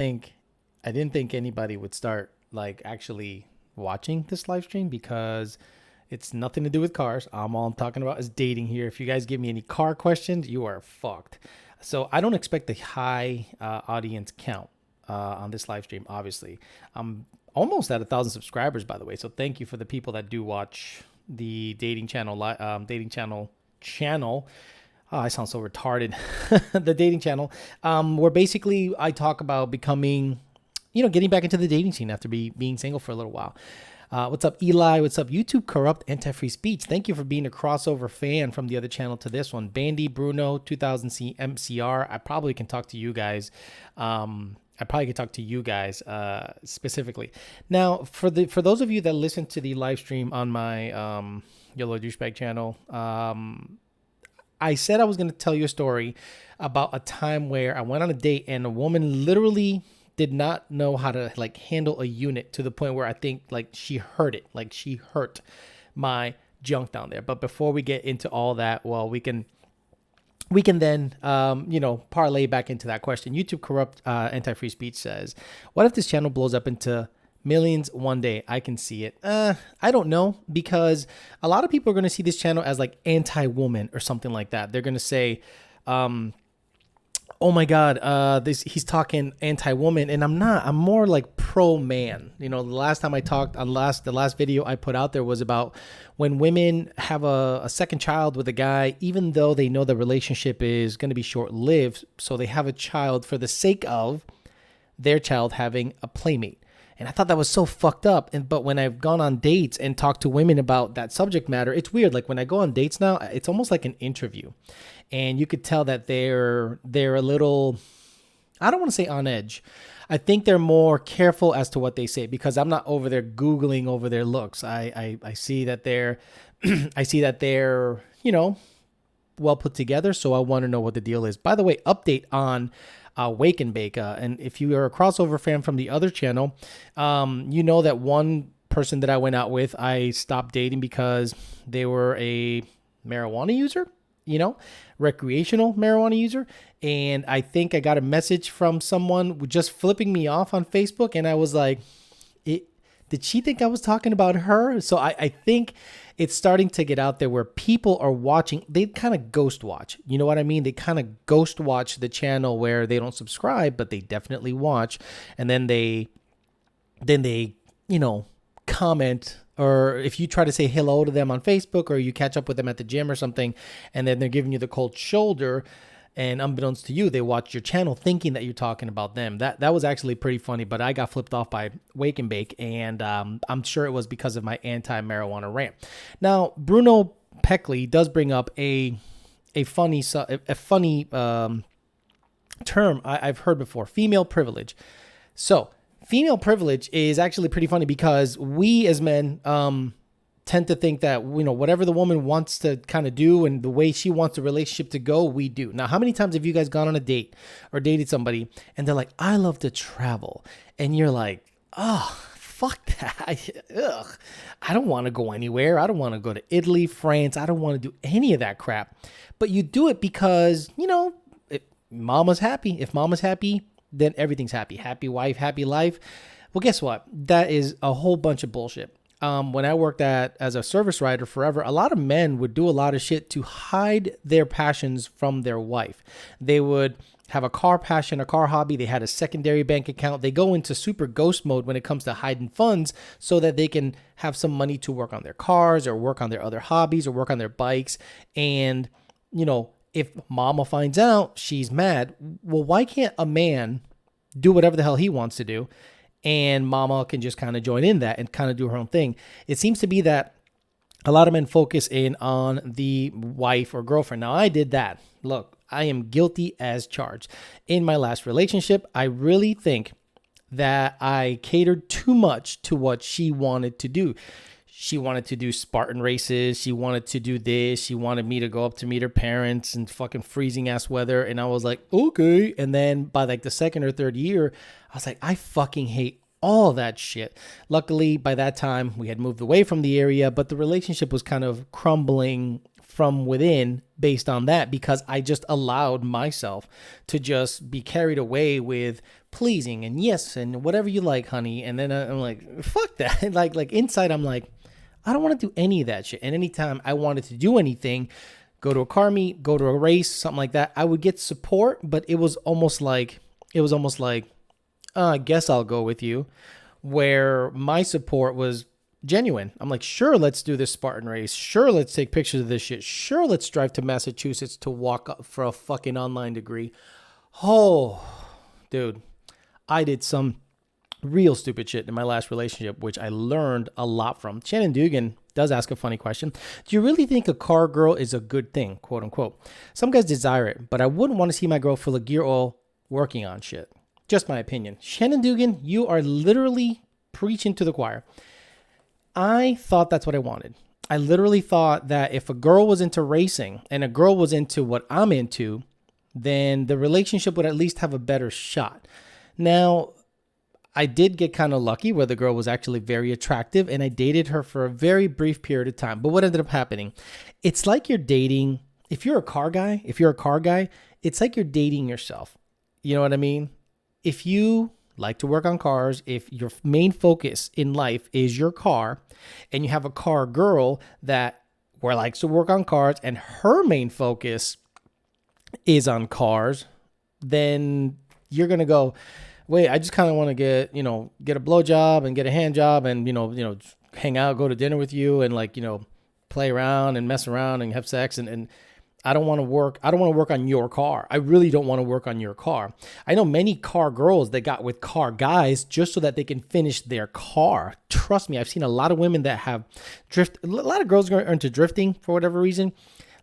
think I didn't think anybody would start like actually watching this live stream because it's nothing to do with cars. All I'm talking about is dating here. If you guys give me any car questions, you are fucked. So I don't expect a high audience count on this live stream. Obviously, I'm almost at 1,000 subscribers, by the way. So thank you for the people that do watch the dating channel. Oh, I sound so retarded. The dating channel, where basically I talk about becoming, getting back into the dating scene after being single for a little while. What's up, Eli? What's up, YouTube Corrupt Anti-Free Speech? Thank you for being a crossover fan from the other channel to this one. Bandy, Bruno, 2000C, MCR. I probably can talk to you guys. Specifically. Now, for those of you that listen to the live stream on my Yellow Douchebag channel, I said I was going to tell you a story about a time where I went on a date and a woman literally did not know how to like handle a unit to the point where I think like she hurt it, like she hurt my junk down there. But before we get into all that, well, we can then, parlay back into that question. YouTube Corrupt Anti-Free Speech says, what if this channel blows up into millions one day? I can see it. I don't know, because a lot of people are going to see this channel as like anti-woman or something like that. They're going to say, oh my God, he's talking anti-woman, and I'm not. I'm more like pro-man. The last time I talked on the last video I put out there was about when women have a second child with a guy, even though they know the relationship is going to be short-lived, so they have a child for the sake of their child having a playmate. And I thought that was so fucked up. But when I've gone on dates and talked to women about that subject matter, it's weird. Like when I go on dates now, it's almost like an interview. And you could tell that they're a little, I don't want to say on edge. I think they're more careful as to what they say, because I'm not over there Googling over their looks. I see that they're, well put together. So I want to know what the deal is. By the way, update on Wake and Bake. And if you are a crossover fan from the other channel, you know that one person that I went out with, I stopped dating because they were a marijuana user, recreational marijuana user. And I think I got a message from someone just flipping me off on Facebook. And I was like, did she think I was talking about her? So I think it's starting to get out there where people are watching. They kind of ghost watch. You know what I mean? They kind of ghost watch the channel where they don't subscribe, but they definitely watch. And then they comment, or if you try to say hello to them on Facebook or you catch up with them at the gym or something, and then they're giving you the cold shoulder, and unbeknownst to you, they watch your channel thinking that you're talking about them. That was actually pretty funny, but I got flipped off by Wake and Bake, and I'm sure it was because of my anti-marijuana rant. Now, Bruno Peckley does bring up a funny term I've heard before: female privilege. So, female privilege is actually pretty funny because we as men tend to think that, whatever the woman wants to kind of do and the way she wants the relationship to go, we do. Now, how many times have you guys gone on a date or dated somebody and they're like, I love to travel. And you're like, oh, fuck that. Ugh. I don't want to go anywhere. I don't want to go to Italy, France. I don't want to do any of that crap. But you do it because, if mama's happy. If mama's happy, then everything's happy. Happy wife, happy life. Well, guess what? That is a whole bunch of bullshit. When I worked as a service writer forever, a lot of men would do a lot of shit to hide their passions from their wife. They would have a car passion, a car hobby. They had a secondary bank account. They go into super ghost mode when it comes to hiding funds so that they can have some money to work on their cars or work on their other hobbies or work on their bikes. And, if mama finds out, she's mad. Well, why can't a man do whatever the hell he wants to do, and mama can just kind of join in that and kind of do her own thing? It seems to be that a lot of men focus in on the wife or girlfriend. Now, I did that. Look, I am guilty as charged. In my last relationship, I really think that I catered too much to what she wanted to do. She wanted to do Spartan races. She wanted to do this. She wanted me to go up to meet her parents in fucking freezing ass weather. And I was like, okay. And then by like the second or third year, I was like, I fucking hate all that shit. Luckily, by that time, we had moved away from the area, but the relationship was kind of crumbling from within based on that because I just allowed myself to just be carried away with pleasing and yes and whatever you like, honey. And then I'm like, fuck that. like inside, I'm like, I don't want to do any of that shit. And anytime I wanted to do anything, go to a car meet, go to a race, something like that, I would get support, but it was almost like, I guess I'll go with you, where my support was genuine. I'm like, sure, let's do this Spartan race. Sure, let's take pictures of this shit. Sure, let's drive to Massachusetts to walk up for a fucking online degree. Oh, dude, I did some real stupid shit in my last relationship, which I learned a lot from. Shannon Dugan does ask a funny question. Do you really think a car girl is a good thing, quote unquote? Some guys desire it, but I wouldn't want to see my girl full of gear oil working on shit. Just my opinion. Shannon Dugan, you are literally preaching to the choir. I thought that's what I wanted. I literally thought that if a girl was into racing and a girl was into what I'm into, then the relationship would at least have a better shot. Now, I did get kind of lucky where the girl was actually very attractive and I dated her for a very brief period of time. But what ended up happening? It's like you're dating, if you're a car guy, it's like you're dating yourself. You know what I mean? If you like to work on cars, if your main focus in life is your car and you have a car girl that likes to work on cars and her main focus is on cars, then you're going to go, wait, I just kind of want to get a blowjob and get a hand job and, hang out, go to dinner with you and play around and mess around and have sex. And I don't want to work. I don't want to work on your car. I really don't want to work on your car. I know many car girls that got with car guys just so that they can finish their car. Trust me, I've seen a lot of women that have a lot of girls are into drifting for whatever reason.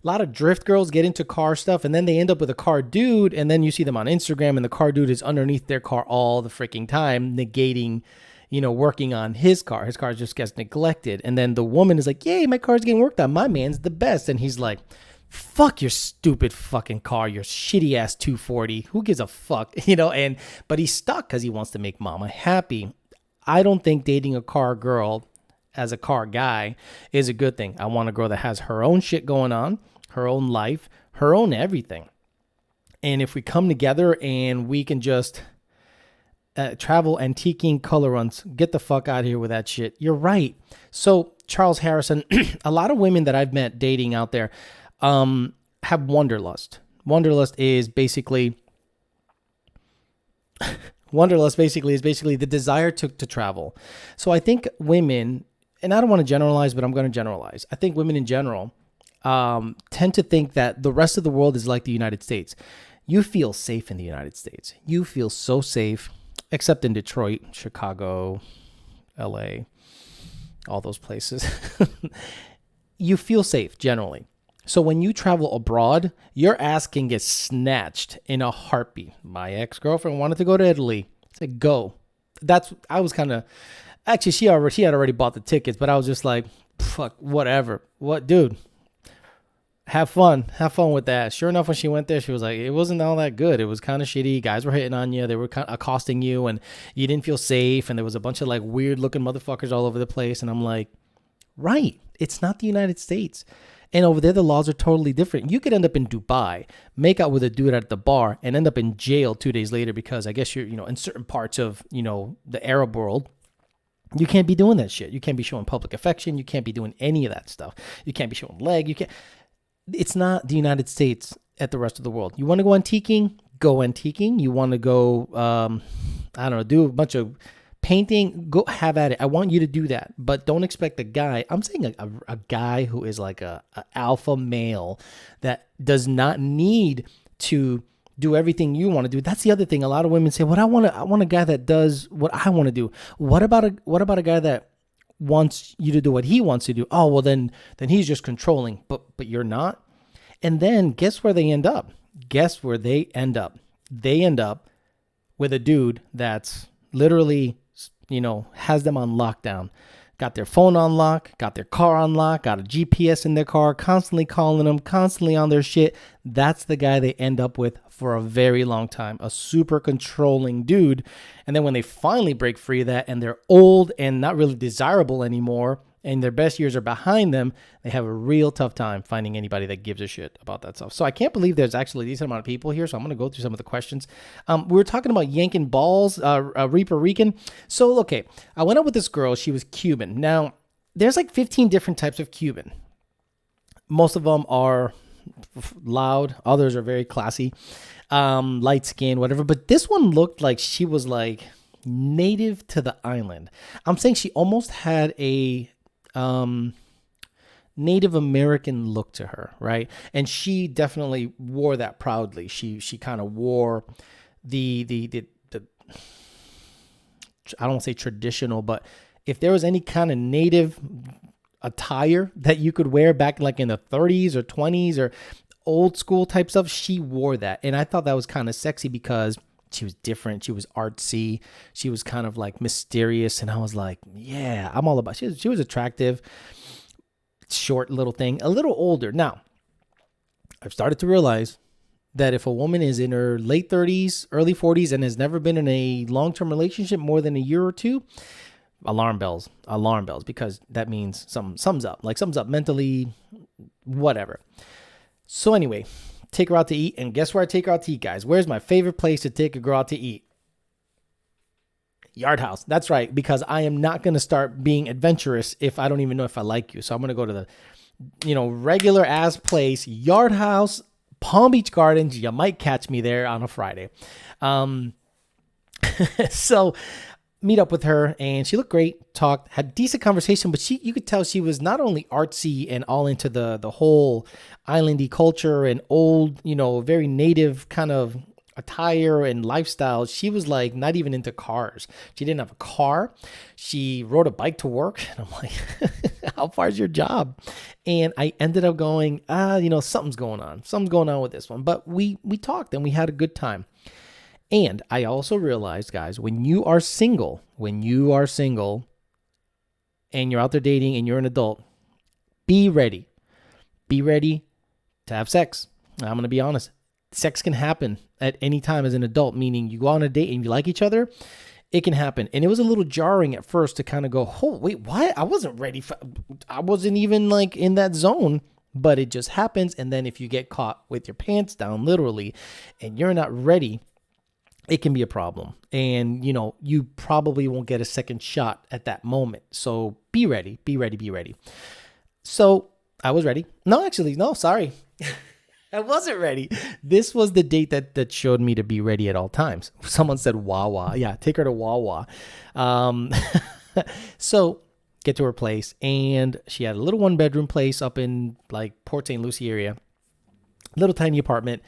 A lot of drift girls get into car stuff and then they end up with a car dude and then you see them on Instagram and the car dude is underneath their car all the freaking time, negating, working on his car. His car just gets neglected. And then the woman is like, yay, my car's getting worked on. My man's the best. And he's like, fuck your stupid fucking car, your shitty ass 240. Who gives a fuck? But he's stuck because he wants to make mama happy. I don't think dating a car girl as a car guy is a good thing. I want a girl that has her own shit going on, her own life, her own everything. And if we come together and we can just travel antiquing color runs, get the fuck out of here with that shit. You're right. So Charles Harrison, a lot of women that I've met dating out there have wanderlust. Wanderlust is basically the desire to travel. So I think women, and I don't want to generalize, but I'm going to generalize. I think women in general tend to think that the rest of the world is like the United States. You feel safe in the United States. You feel so safe, except in Detroit, Chicago, LA, all those places. You feel safe generally. So when you travel abroad, your ass can get snatched in a heartbeat. My ex-girlfriend wanted to go to Italy. I said, go. Actually, she had already bought the tickets, but I was just like, fuck, whatever. What, dude? Have fun with that. Sure enough, when she went there, she was like, it wasn't all that good. It was kind of shitty. Guys were hitting on you. They were kind of accosting you, and you didn't feel safe. And there was a bunch of weird looking motherfuckers all over the place. And I'm like, right, it's not the United States. And over there, the laws are totally different. You could end up in Dubai, make out with a dude at the bar, and end up in jail 2 days later because I guess you're, in certain parts of, the Arab world, you can't be doing that shit. You can't be showing public affection. You can't be doing any of that stuff. You can't be showing leg. It's not the United States at the rest of the world. You want to go antiquing? Go antiquing. You want to go, do a bunch of painting, go have at it. I want you to do that, but don't expect a guy. I'm saying a guy who is like a alpha male that does not need to do everything you want to do. That's the other thing. A lot of women say, "What I want a guy that does what I want to do." What about a guy that wants you to do what he wants to do? Oh, well then he's just controlling. But you're not. And then guess where they end up? They end up with a dude that's literally, has them on lockdown, got their phone on lock, got their car on lock, got a GPS in their car, constantly calling them, constantly on their shit. That's the guy they end up with for a very long time, a super controlling dude. And then when they finally break free of that and they're old and not really desirable anymore, and their best years are behind them, they have a real tough time finding anybody that gives a shit about that stuff. So I can't believe there's actually a decent amount of people here. So I'm going to go through some of the questions. We were talking about yanking balls, Reaper Rican. So, okay, I went out with this girl. She was Cuban. Now, there's like 15 different types of Cuban. Most of them are loud. Others are very classy, light skin, whatever. But this one looked like she was like native to the island. I'm saying she almost had a Native American look to her, right? And she definitely wore that proudly. She kind of wore the I don't want to say traditional, but if there was any kind of native attire that you could wear back like in the 30s or 20s or old school type stuff, she wore that. And I thought that was kind of sexy because she was different. She was artsy. She was kind of like mysterious. And I was like, yeah, I'm all about it. She was attractive, short little thing, a little older. Now, I've started to realize that if a woman is in her late 30s, early 40s, and has never been in a long-term relationship more than a year or two, alarm bells, because that means something's up, like something's up mentally, whatever. So anyway, take her out to eat. And guess where I take her out to eat, guys? Where's my favorite place to take a girl out to eat? Yard House. That's right, because I am not going to start being adventurous if I don't even know if I like you. So I'm going to go to the, regular ass place, Yard House, Palm Beach Gardens. You might catch me there on a Friday. So meet up with her, and she looked great, talked, had decent conversation, but you could tell she was not only artsy and all into the whole islandy culture and old, very native kind of attire and lifestyle. She was like not even into cars. She didn't have a car. She rode a bike to work. And I'm like, how far is your job? And I ended up going, something's going on. Something's going on with this one. But we talked and we had a good time. And I also realized, guys, when you are single and you're out there dating and you're an adult, be ready. Be ready to have sex. I'm going to be honest. Sex can happen at any time as an adult, meaning you go on a date and you like each other, it can happen. And it was a little jarring at first to kind of go, oh, wait, what? I wasn't ready. I wasn't even like in that zone, but it just happens. And then if you get caught with your pants down, literally, and you're not ready, it can be a problem. And, you probably won't get a second shot at that moment. So be ready. So I was ready. No, sorry. I wasn't ready. This was the date that showed me to be ready at all times. Someone said Wawa. Yeah, take her to Wawa. So get to her place, and she had a little 1-bedroom place up in like Port St. Lucie area. Little tiny apartment.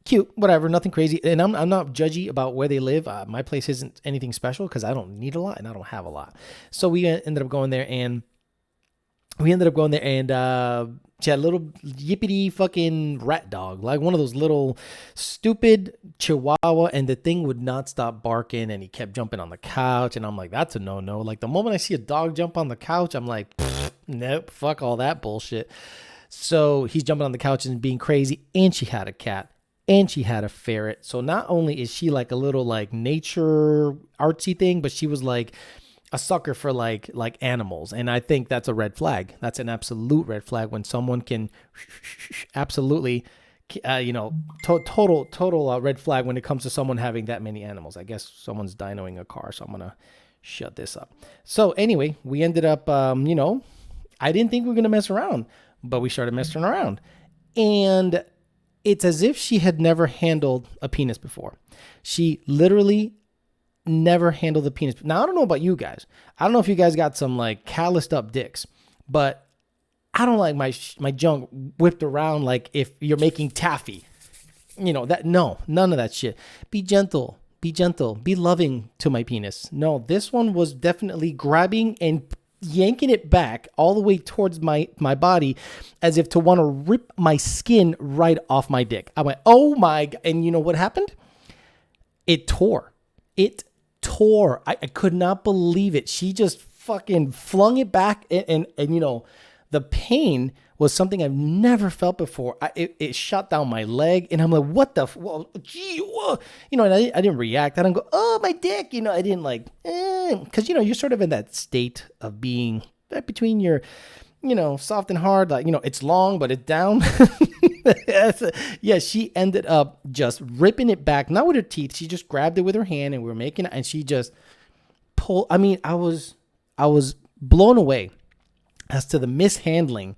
Cute, whatever, nothing crazy. And I'm not judgy about where they live. My place isn't anything special because I don't need a lot and I don't have a lot. So we ended up going there, and she had a little yippity fucking rat dog, like one of those little stupid Chihuahua, and the thing would not stop barking, and he kept jumping on the couch, and I'm like, that's a no-no. Like the moment I see a dog jump on the couch, I'm like, nope, fuck all that bullshit. So he's jumping on the couch and being crazy, and she had a cat. And she had a ferret. So not only is she like a little like nature artsy thing, but she was like a sucker for like animals. And I think that's a red flag. That's an absolute red flag when someone can absolutely, total red flag when it comes to someone having that many animals. I guess someone's dynoing a car. So I'm going to shut this up. So anyway, we ended up, I didn't think we were going to mess around, but we started messing around. And it's as if she had never handled a penis before. She literally never handled the penis. Now, I don't know about you guys. I don't know if you guys got some like calloused up dicks, but I don't like my junk whipped around like if you're making taffy. None of that shit. Be gentle, be loving to my penis. No, this one was definitely grabbing and yanking it back all the way towards my body as if to want to rip my skin right off my dick. I went, oh my God. And you know what happened? It tore. I could not believe it. She just fucking flung it back. And the pain was something I've never felt before. It shot down my leg, and I'm like, what the, and I didn't react. I didn't go, oh, my dick. I didn't like, because, you're sort of in that state of being right between your, soft and hard, like, it's long, but it's down. Yeah, she ended up just ripping it back, not with her teeth. She just grabbed it with her hand, and we were making it, and she just pulled. I mean, I was blown away as to the mishandling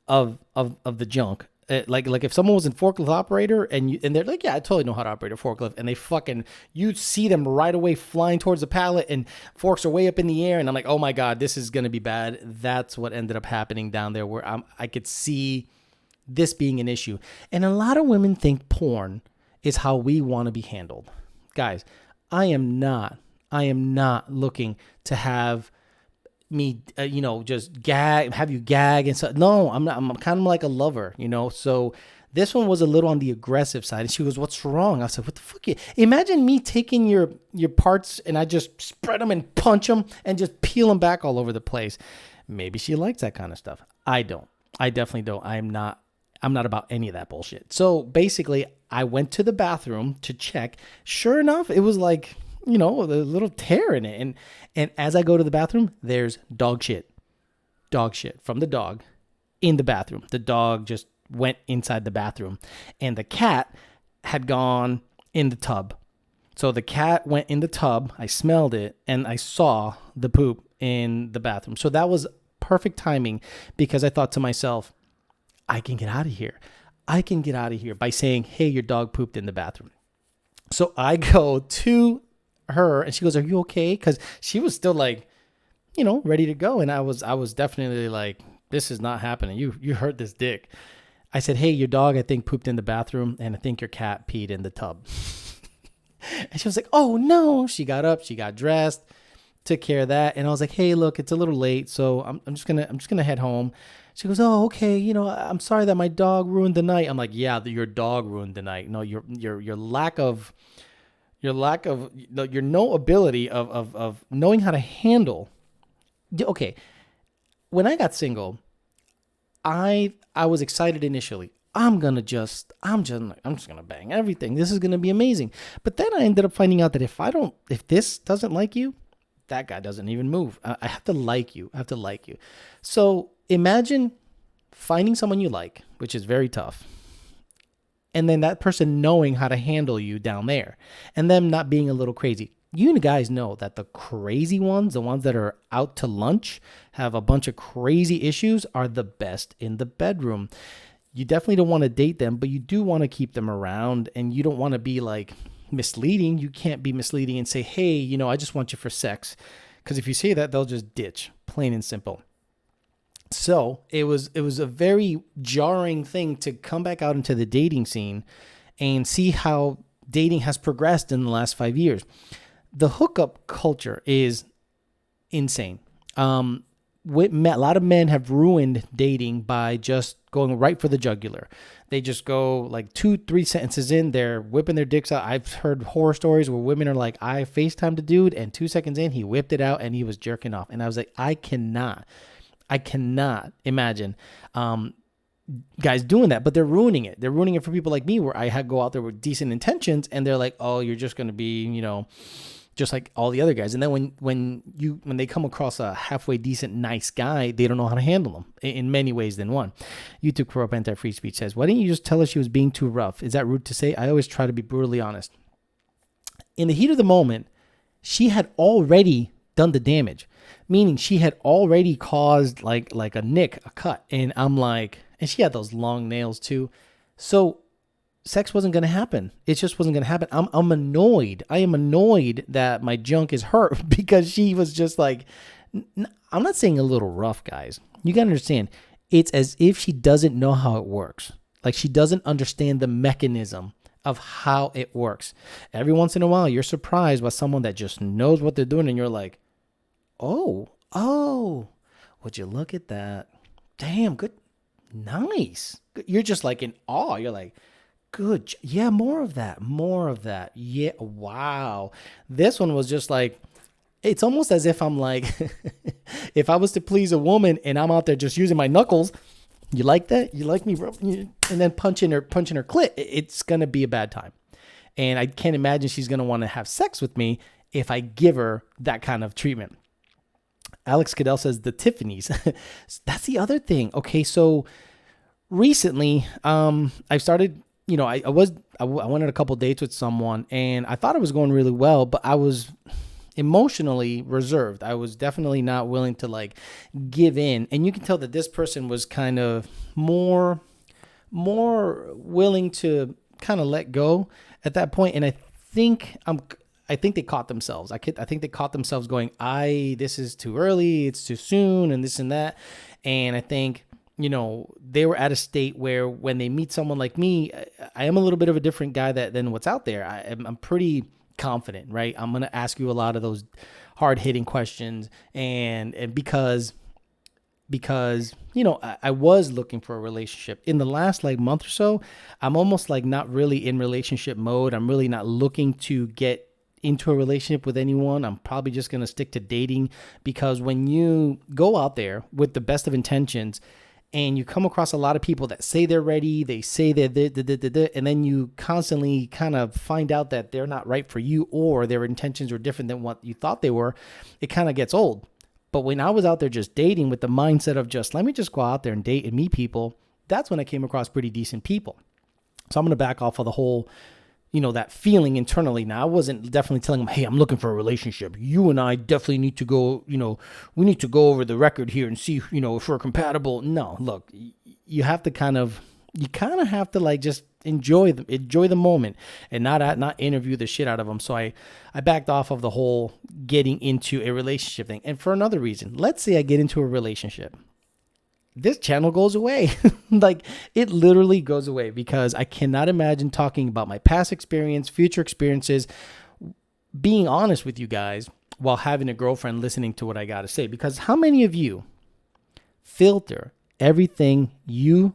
of the junk. Like if someone was in forklift operator and they're like, yeah, I totally know how to operate a forklift, and they fucking, you see them right away flying towards the pallet and forks are way up in the air, and I'm like, oh my god, this is gonna be bad. That's what ended up happening down there, where I could see this being an issue. And a lot of women think porn is how we want to be handled. Guys, I am not looking to have me, just have you gag and stuff. No, I'm not. I'm kind of like a lover, So this one was a little on the aggressive side. And she goes, "What's wrong?" I said, "What the fuck? Imagine me taking your parts and I just spread them and punch them and just peel them back all over the place." Maybe she likes that kind of stuff. I don't. I definitely don't. I'm not about any of that bullshit. So basically, I went to the bathroom to check. Sure enough, it was like, a little tear in it. And as I go to the bathroom, there's dog shit from the dog in the bathroom. The dog just went inside the bathroom, and the cat had gone in the tub. So the cat went in the tub. I smelled it, and I saw the poop in the bathroom. So that was perfect timing, because I thought to myself, I can get out of here. I can get out of here by saying, "Hey, your dog pooped in the bathroom." So I go to her, and she goes, "Are you okay?" Because she was still like, ready to go. And I was definitely like, this is not happening. You hurt this dick. I said, "Hey, your dog, I think, pooped in the bathroom, and I think your cat peed in the tub." And she was like, "Oh no." She got up, she got dressed, took care of that. And I was like, "Hey, look, it's a little late, so I'm just gonna head home." She goes, "Oh, okay. I'm sorry that my dog ruined the night." I'm like, "Yeah, your dog ruined the night. No, your no ability of knowing how to handle." Okay, when I got single, I was excited initially. I'm just gonna bang everything. This is gonna be amazing. But then I ended up finding out that if this doesn't like you, that guy doesn't even move. I have to like you. So imagine finding someone you like, which is very tough, and then that person knowing how to handle you down there, and them not being a little crazy. You guys know that the crazy ones, the ones that are out to lunch, have a bunch of crazy issues, are the best in the bedroom. You definitely don't want to date them, but you do want to keep them around, and you don't want to be like misleading. You can't be misleading and say, "Hey, I just want you for sex." Because if you say that, they'll just ditch, plain and simple. So it was a very jarring thing to come back out into the dating scene and see how dating has progressed in the last 5 years. The hookup culture is insane. A lot of men have ruined dating by just going right for the jugular. They just go like 2-3 sentences in, they're whipping their dicks out. I've heard horror stories where women are like, "I FaceTimed a dude, and 2 seconds in, he whipped it out and he was jerking off." And I was like, I cannot imagine guys doing that, but they're ruining it. They're ruining it for people like me, where I go out there with decent intentions, and they're like, "Oh, you're just going to be, just like all the other guys." And then when they come across a halfway decent, nice guy, they don't know how to handle them in many ways than one. YouTube Corrupt Anti-Free Speech says, "Why didn't you just tell her she was being too rough? Is that rude to say? I always try to be brutally honest." In the heat of the moment, she had already done the damage, meaning she had already caused like a nick, a cut. And I'm like, and she had those long nails too. So sex wasn't going to happen. It just wasn't going to happen. I'm annoyed. I am annoyed that my junk is hurt because she was just like, I'm not saying a little rough, guys. You got to understand. It's as if she doesn't know how it works. Like, she doesn't understand the mechanism of how it works. Every once in a while, you're surprised by someone that just knows what they're doing, and you're like, oh, would you look at that? Damn, good, nice. You're just like in awe. You're like, good. Yeah, more of that. Yeah, wow. This one was just like, it's almost as if I'm like, if I was to please a woman and I'm out there just using my knuckles, you like that? You like me, bro? And then punching her clit, it's going to be a bad time. And I can't imagine she's going to want to have sex with me if I give her that kind of treatment. Alex Cadell says the Tiffany's. That's the other thing. Okay, so recently, I've started, I went on a couple dates with someone and I thought it was going really well, but I was emotionally reserved. I was definitely not willing to like give in. And you can tell that this person was kind of more willing to kind of let go at that point. And I think they caught themselves. I think they caught themselves going, this is too early, it's too soon, and this and that. And I think, they were at a state where when they meet someone like me, I am a little bit of a different guy than what's out there. I'm pretty confident, right? I'm going to ask you a lot of those hard hitting questions. And because I was looking for a relationship in the last like month or so, I'm almost like not really in relationship mode. I'm really not looking to get into a relationship with anyone. I'm probably just going to stick to dating, because when you go out there with the best of intentions and you come across a lot of people that say they're ready, they say they're, and then you constantly kind of find out that they're not right for you, or their intentions are different than what you thought they were, it kind of gets old. But when I was out there just dating with the mindset of just, let me just go out there and date and meet people, that's when I came across pretty decent people. So I'm going to back off of the whole, that feeling internally. Now, I wasn't definitely telling them, hey, I'm looking for a relationship. You and I definitely need to go, we need to go over the record here and see, if we're compatible. No, look, you have to kind of have to like just enjoy the moment and not interview the shit out of them. So I backed off of the whole getting into a relationship thing. And for another reason, let's say I get into a relationship, this channel goes away. Like, it literally goes away, because I cannot imagine talking about my past experience, future experiences, being honest with you guys while having a girlfriend listening to what I got to say. Because how many of you filter everything you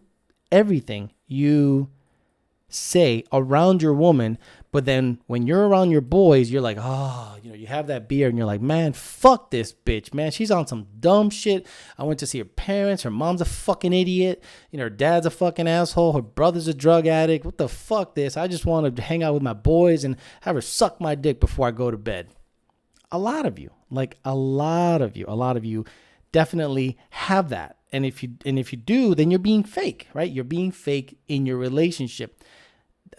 say around your woman, but then when you're around your boys, you're like, you have that beer and you're like, man, fuck this bitch, man. She's on some dumb shit. I went to see her parents. Her mom's a fucking idiot. Her dad's a fucking asshole. Her brother's a drug addict. What the fuck this? I just want to hang out with my boys and have her suck my dick before I go to bed. A lot of you definitely have that. And if you do, then you're being fake, right? You're being fake in your relationship.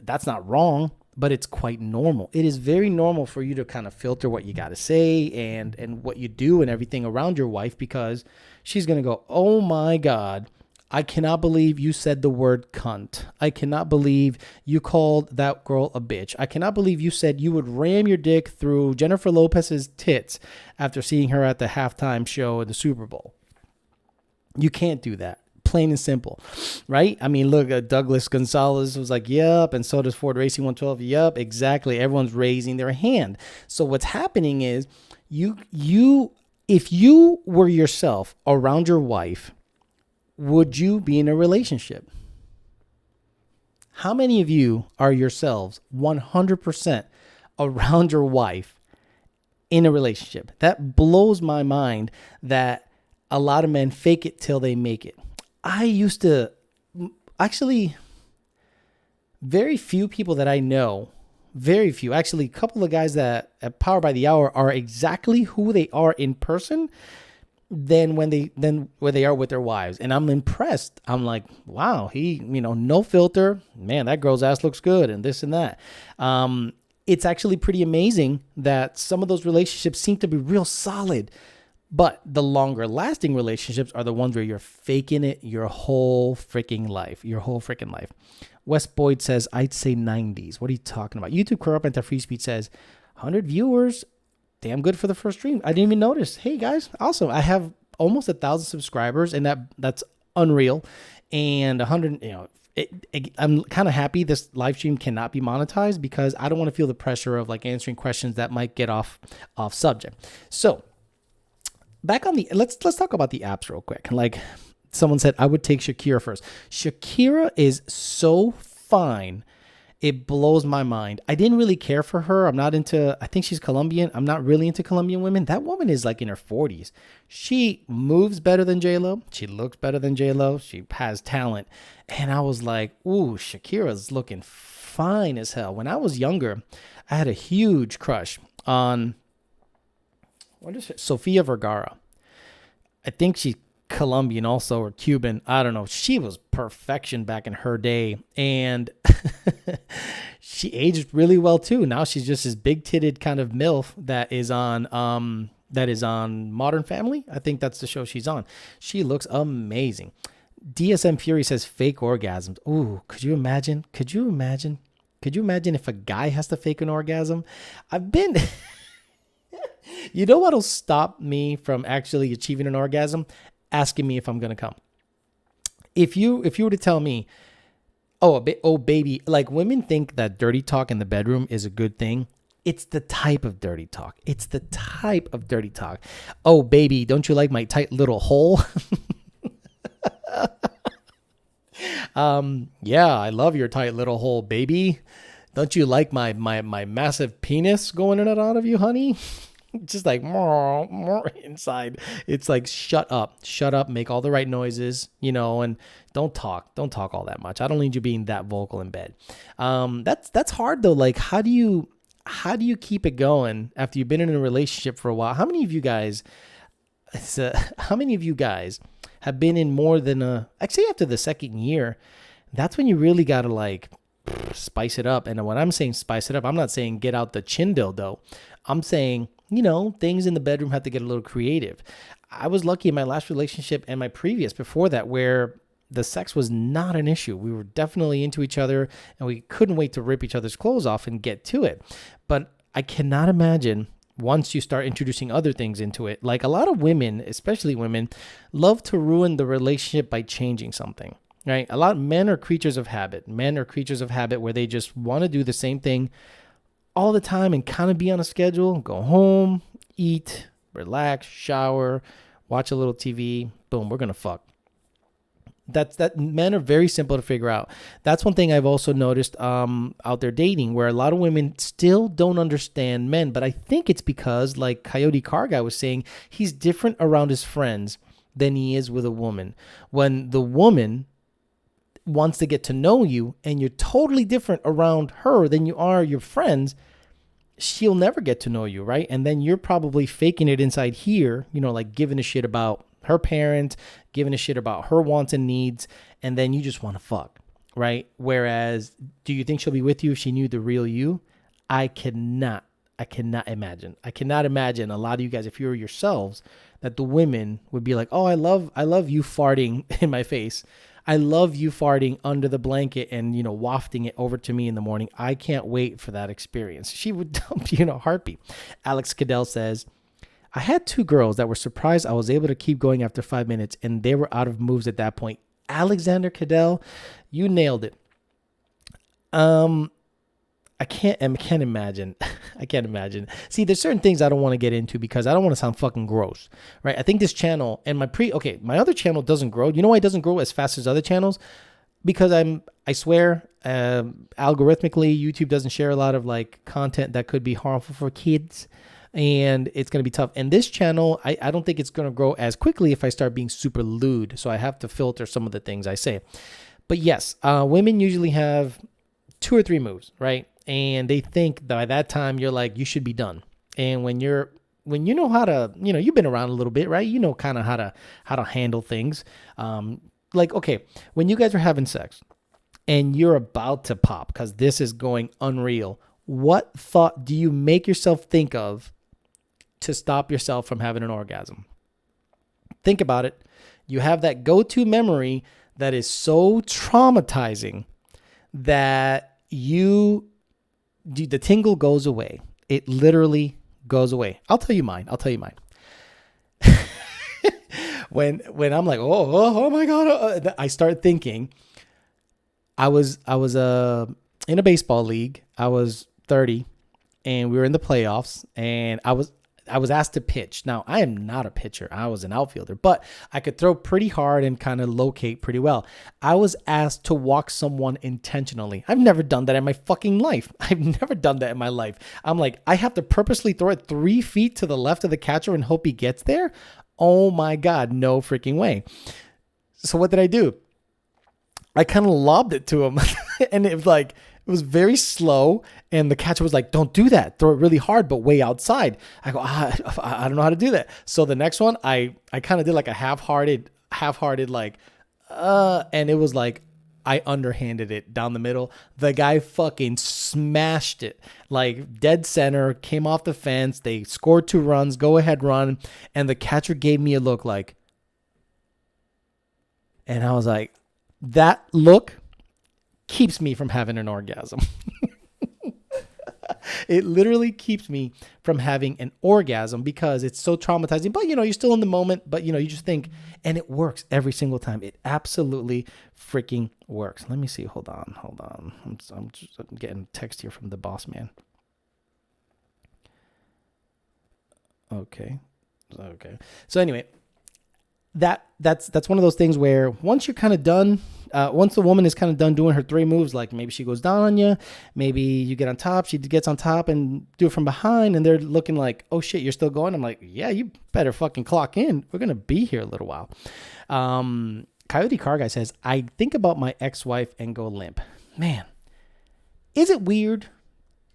That's not wrong, but it's quite normal. It is very normal for you to kind of filter what you got to say and what you do and everything around your wife, because she's going to go, oh my God, I cannot believe you said the word cunt. I cannot believe you called that girl a bitch. I cannot believe you said you would ram your dick through Jennifer Lopez's tits after seeing her at the halftime show in the Super Bowl. You can't do that. Plain and simple, right? I mean, look, Douglas Gonzalez was like, yup, and so does Ford Racing 112. Yup, exactly. Everyone's raising their hand. So what's happening is if you were yourself around your wife, would you be in a relationship? How many of you are yourselves 100% around your wife in a relationship? That blows my mind that a lot of men fake it till they make it. I used to, actually, very few people that I know, actually a couple of guys that at Power by the Hour are exactly who they are in person than where they are with their wives. And I'm impressed. I'm like, wow, he, no filter, man, that girl's ass looks good and this and that. It's actually pretty amazing that some of those relationships seem to be real solid. But the longer lasting relationships are the ones where you're faking it your whole freaking life. Wes Boyd says, I'd say 90s. What are you talking about? YouTube Corrupt Anti Free Speech says, 100 viewers. Damn good for the first stream. I didn't even notice. Hey guys, awesome. I have almost 1,000 subscribers, and that's unreal. And 100, I'm kind of happy this live stream cannot be monetized, because I don't want to feel the pressure of like answering questions that might get off subject. So, back on let's talk about the apps real quick. Like someone said, I would take Shakira first. Shakira is so fine. It blows my mind. I didn't really care for her. I think she's Colombian. I'm not really into Colombian women. That woman is like in her 40s. She moves better than J-Lo. She looks better than J-Lo. She has talent. And I was like, ooh, Shakira's looking fine as hell. When I was younger, I had a huge crush on Sofia Vergara. I think she's Colombian also, or Cuban. I don't know. She was perfection back in her day. And she aged really well too. Now she's just this big titted kind of MILF that is on Modern Family. I think that's the show she's on. She looks amazing. DSM Fury says fake orgasms. Ooh, could you imagine? Could you imagine if a guy has to fake an orgasm? I've been You know what'll stop me from actually achieving an orgasm? Asking me if I'm going to come. If you were to tell me, oh baby, like women think that dirty talk in the bedroom is a good thing. It's the type of dirty talk. Oh baby, don't you like my tight little hole? Yeah, I love your tight little hole, baby. Don't you like my massive penis going in and out of you, honey? Just like more inside. It's like, shut up, make all the right noises, and don't talk all that much. I don't need you being that vocal in bed. That's hard though. Like, how do you keep it going after you've been in a relationship for a while? How many of you guys have been in more than actually after the second year? That's when you really got to like spice it up. And when I'm saying spice it up, I'm not saying get out the chin dildo. I'm saying, things in the bedroom have to get a little creative. I was lucky in my last relationship and my previous before that, where the sex was not an issue. We were definitely into each other and we couldn't wait to rip each other's clothes off and get to it. But I cannot imagine once you start introducing other things into it. Like, a lot of women, especially women, love to ruin the relationship by changing something, right? A lot of men are creatures of habit. Where they just want to do the same thing all the time and kind of be on a schedule, go home, eat, relax, shower, watch a little TV, boom, we're going to fuck. That men are very simple to figure out. That's one thing I've also noticed out there dating, where a lot of women still don't understand men, but I think it's because, like Coyote Car Guy was saying, he's different around his friends than he is with a woman. When the woman wants to get to know you and you're totally different around her than you are your friends, she'll never get to know you, right? And then you're probably faking it inside here, like giving a shit about her parents, giving a shit about her wants and needs, and then you just want to fuck, right? Whereas, do you think she'll be with you if she knew the real you? I cannot imagine. I cannot imagine a lot of you guys, if you were yourselves, that the women would be like, oh, I love you farting in my face. I love you farting under the blanket and, wafting it over to me in the morning. I can't wait for that experience. She would dump you in a heartbeat. Alex Cadell says, I had 2 girls that were surprised I was able to keep going after 5 minutes, and they were out of moves at that point. Alexander Cadell, you nailed it. I can't imagine. I can't imagine. See, there's certain things I don't want to get into because I don't want to sound fucking gross, right? I think this channel and my other channel doesn't grow. You know why it doesn't grow as fast as other channels? Because I swear, algorithmically, YouTube doesn't share a lot of like content that could be harmful for kids, and it's going to be tough. And this channel, I don't think it's going to grow as quickly if I start being super lewd. So I have to filter some of the things I say. But yes, women usually have 2 or 3 moves, right? And they think that by that time you're like, you should be done. And when you know how to, you've been around a little bit, right? You know kind of how to handle things. Like, okay, when you guys are having sex and you're about to pop because this is going unreal, what thought do you make yourself think of to stop yourself from having an orgasm? Think about it. You have that go-to memory that is so traumatizing that the tingle goes away. It literally goes away. I'll tell you mine. When I'm like, oh my God, I start thinking, I was in a baseball league. I was 30 and we were in the playoffs, and I was asked to pitch. Now, I am not a pitcher. I was an outfielder, but I could throw pretty hard and kind of locate pretty well. I was asked to walk someone intentionally. I've never done that in my fucking life. I'm like, I have to purposely throw it 3 feet to the left of the catcher and hope he gets there? Oh my God, no freaking way. So what did I do? I kind of lobbed it to him and it was like, was very slow. And the catcher was like, don't do that. Throw it really hard, but way outside. I go, I don't know how to do that. So the next one, I kind of did like a half-hearted like, and it was like, I underhanded it down the middle. The guy fucking smashed it like dead center, came off the fence. They scored 2 runs, go ahead run. And the catcher gave me a look like, and I was like, that look keeps me from having an orgasm. It literally keeps me from having an orgasm because it's so traumatizing. But, you're still in the moment. But, you just think, and it works every single time. It absolutely freaking works. Let me see. Hold on. I'm getting a text here from the boss man. Okay. So anyway, that's one of those things where once you're kind of done, once the woman is kind of done doing her 3 moves, like maybe she goes down on you, maybe you get on top, she gets on top and do it from behind, and they're looking like, oh shit, you're still going? I'm like, yeah, you better fucking clock in. We're going to be here a little while. Coyote Car Guy says, I think about my ex-wife and go limp. Man, is it weird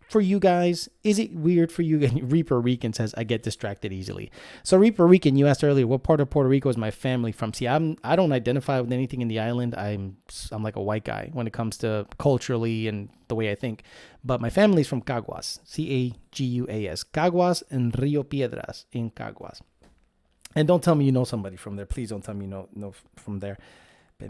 for you guys? Is it weird for you? Reaper Rican says, I get distracted easily. So Reaper Rican, you asked earlier, what part of Puerto Rico is my family from? See, I don't identify with anything in the island. I'm like a white guy when it comes to culturally and the way I think. But my family's from Caguas, Caguas, Caguas and Rio Piedras in Caguas. And don't tell me you know somebody from there. Please don't tell me you know from there.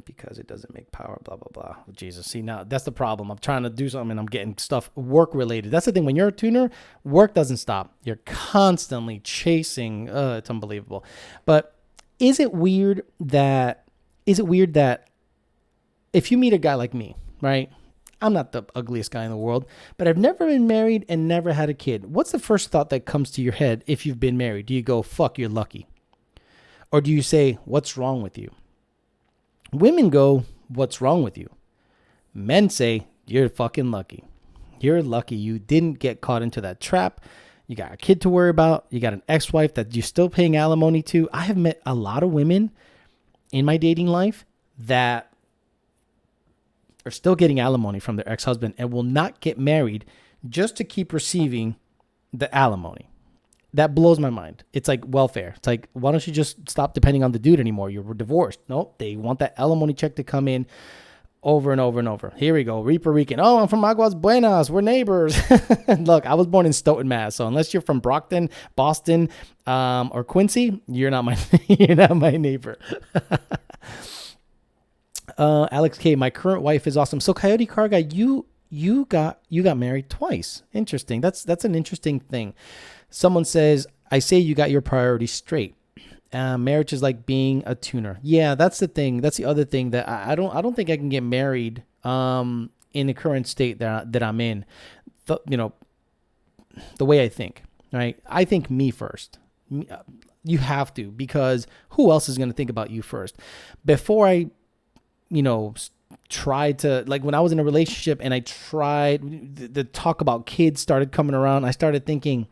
Because it doesn't make power, blah, blah, blah. Jesus. See, now that's the problem. I'm trying to do something and I'm getting stuff work related. That's the thing. When you're a tuner, work doesn't stop. You're constantly chasing. It's unbelievable. But is it weird that if you meet a guy like me, right? I'm not the ugliest guy in the world, but I've never been married and never had a kid. What's the first thought that comes to your head if you've been married? Do you go, fuck, you're lucky? Or do you say, what's wrong with you? Women go, what's wrong with you? Men say, you're fucking lucky. You're lucky you didn't get caught into that trap. You got a kid to worry about. You got an ex-wife that you're still paying alimony to. I have met a lot of women in my dating life that are still getting alimony from their ex-husband and will not get married just to keep receiving the alimony. That blows my mind. It's like welfare. It's like, why don't you just stop depending on the dude anymore? You're divorced. No, they want that alimony check to come in over and over and over. Here we go. Reaper Rican. Oh, I'm from Aguas Buenas. We're neighbors. Look, I was born in Stoughton, Mass. So unless you're from Brockton, Boston, or Quincy, you're not my neighbor. Alex K, my current wife is awesome. So Coyote Car Guy, you got married twice. Interesting. That's an interesting thing. Someone says, I say you got your priorities straight. Marriage is like being a tuner. Yeah, that's the thing. That's the other thing that I don't think I can get married in the current state that I'm in. The way I think, right? I think me first. You have to, because who else is going to think about you first? Before I, tried to, like when I was in a relationship and I tried, the talk about kids started coming around. I started thinking,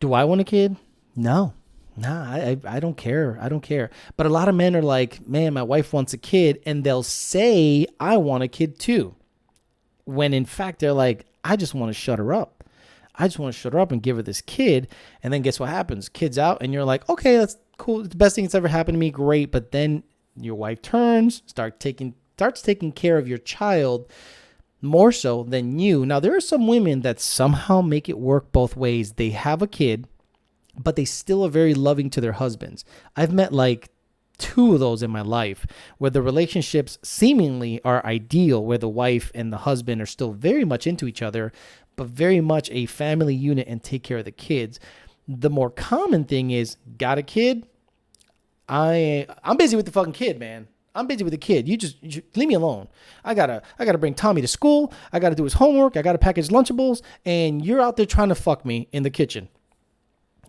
do I want a kid? No. Nah, I don't care. I don't care. But a lot of men are like, man, my wife wants a kid. And they'll say, I want a kid too. When in fact, they're like, I just want to shut her up. I just want to shut her up and give her this kid. And then guess what happens? Kid's out and you're like, okay, that's cool. It's the best thing that's ever happened to me. Great. But then your wife starts taking care of your child more so than you. Now, there are some women that somehow make it work both ways. They have a kid, but they still are very loving to their husbands. I've met like 2 of those in my life where the relationships seemingly are ideal, where the wife and the husband are still very much into each other, but very much a family unit and take care of the kids. The more common thing is, got a kid? I'm busy with the fucking kid, man. I'm busy with the kid. You just leave me alone. I gotta bring Tommy to school. I gotta do his homework. I gotta pack his Lunchables. And you're out there trying to fuck me in the kitchen.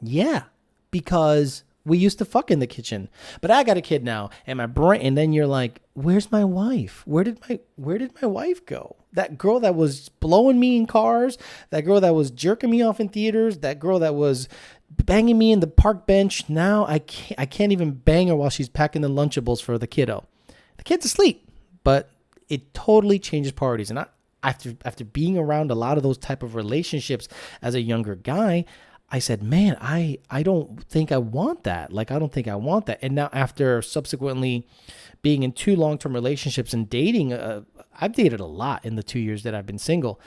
Yeah, because we used to fuck in the kitchen. But I got a kid now, and my brain. And then you're like, where's my wife? Where did my wife go? That girl that was blowing me in cars. That girl that was jerking me off in theaters. That girl that was banging me in the park bench. Now I can't even bang her while she's packing the Lunchables for the kiddo. The kid's asleep, but it totally changes priorities. And after being around a lot of those type of relationships as a younger guy, I said, man, I don't think I want that. Like, I don't think I want that. And now after subsequently being in 2 long-term relationships and dating, I've dated a lot in the 2 years that I've been single.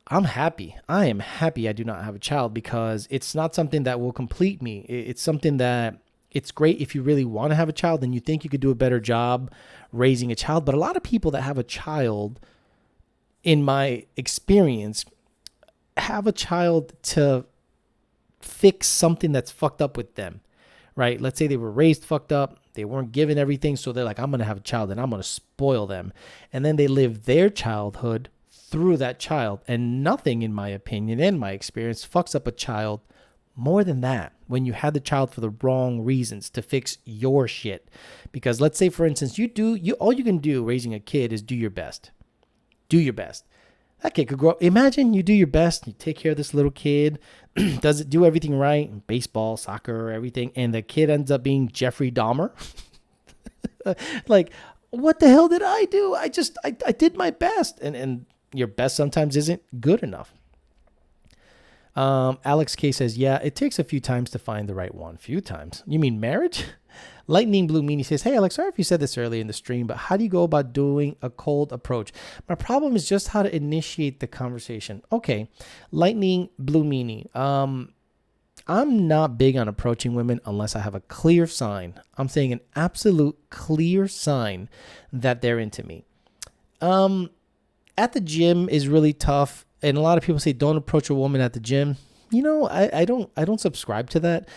I'm happy. I am happy I do not have a child, because it's not something that will complete me. It's something that it's great if you really want to have a child and you think you could do a better job raising a child. But a lot of people that have a child, in my experience, have a child to fix something that's fucked up with them, right? Let's say they were raised fucked up. They weren't given everything. So they're like, I'm going to have a child and I'm going to spoil them. And then they live their childhood through that child. And nothing, in my opinion and my experience, fucks up a child more than that, when you had the child for the wrong reasons, to fix your shit. Because let's say, for instance, all you can do raising a kid is do your best. Do your best. That kid could grow up. Imagine you do your best, you take care of this little kid, does it do everything right, baseball, soccer, everything, and the kid ends up being Jeffrey Dahmer. Like, what the hell did I do? I did my best, and your best sometimes isn't good enough. Alex K says, yeah, it takes a few times to find the right one. Few times? You mean marriage? Lightning Blue Meanie says, hey, Alex, sorry if you said this earlier in the stream, but how do you go about doing a cold approach? My problem is just how to initiate the conversation. Okay, Lightning Blue Meanie. I'm not big on approaching women unless I have a clear sign. I'm saying an absolute clear sign that they're into me. At the gym is really tough. And a lot of people say, don't approach a woman at the gym. You know, I don't subscribe to that.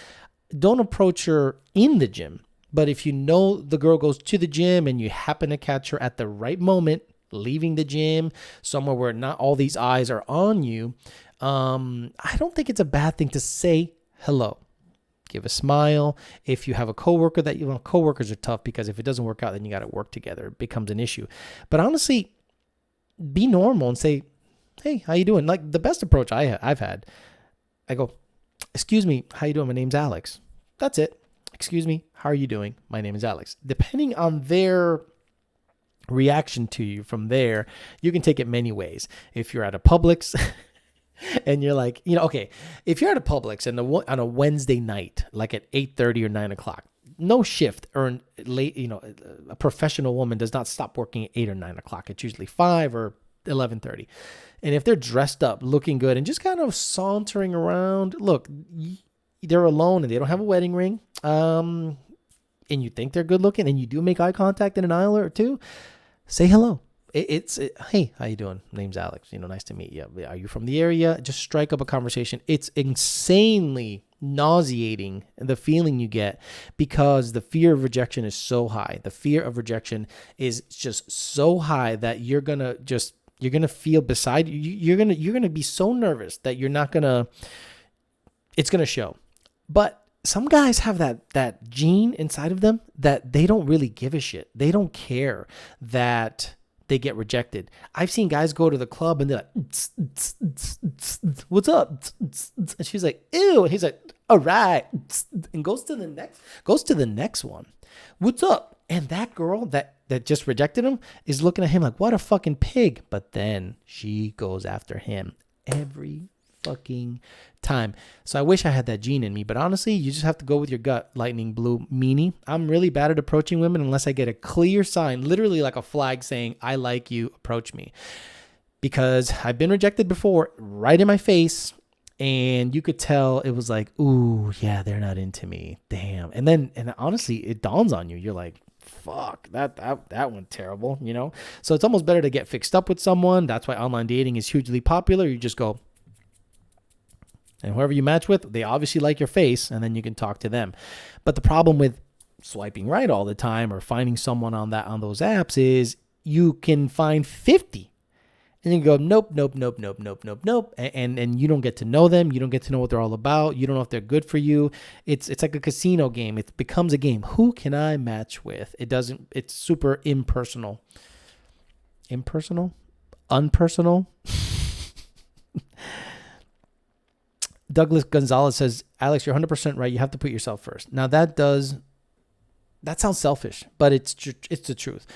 Don't approach her in the gym. But if you know the girl goes to the gym and you happen to catch her at the right moment, leaving the gym, somewhere where not all these eyes are on you, I don't think it's a bad thing to say hello. Give a smile. If you have a coworker coworkers are tough, because if it doesn't work out, then you got to work together. It becomes an issue. But honestly, be normal and say, hey, how you doing? Like, the best approach I've had, I go, excuse me, how you doing? My name's Alex. That's it. Excuse me, how are you doing? My name is Alex. Depending on their reaction to you from there, you can take it many ways. If you're at a Publix and you're like, okay, if you're at a Publix and on a Wednesday night, like at 8:30 or 9 o'clock, no shift or late, a professional woman does not stop working at 8 or 9 o'clock. It's usually 5 or 11:30. And if they're dressed up, looking good, and just kind of sauntering around, look, they're alone and they don't have a wedding ring, and you think they're good looking, and you do make eye contact in an aisle or two, say hello. Hey, how you doing? Name's Alex. Nice to meet you. Are you from the area? Just strike up a conversation. It's insanely nauseating, the feeling you get, because the fear of rejection is so high. The fear of rejection is just so high that you're going to feel beside you. You're going to be so nervous that it's going to show. But some guys have that gene inside of them that they don't really give a shit. They don't care that they get rejected. I've seen guys go to the club and they're like, what's up? And she's like, ew. And he's like, all right. And goes to the next one. What's up? And that girl that just rejected him is looking at him like, what a fucking pig. But then she goes after him every fucking time. So I wish I had that gene in me, but honestly, you just have to go with your gut, Lightning Blue Meanie. I'm really bad at approaching women unless I get a clear sign, literally like a flag saying, I like you, approach me. Because I've been rejected before, right in my face, and you could tell it was like, ooh, yeah, they're not into me. Damn. And honestly, it dawns on you. You're like, fuck, that went terrible, So it's almost better to get fixed up with someone. That's why online dating is hugely popular. You just go, and whoever you match with, they obviously like your face, and then you can talk to them. But the problem with swiping right all the time or finding someone on those apps is you can find 50. And you go, nope. And you don't get to know them. You don't get to know what they're all about. You don't know if they're good for you. It's like a casino game. It becomes a game. Who can I match with? It's super impersonal. Unpersonal? Douglas Gonzalez says, Alex, you're 100% right. You have to put yourself first. Now that sounds selfish, but it's the truth.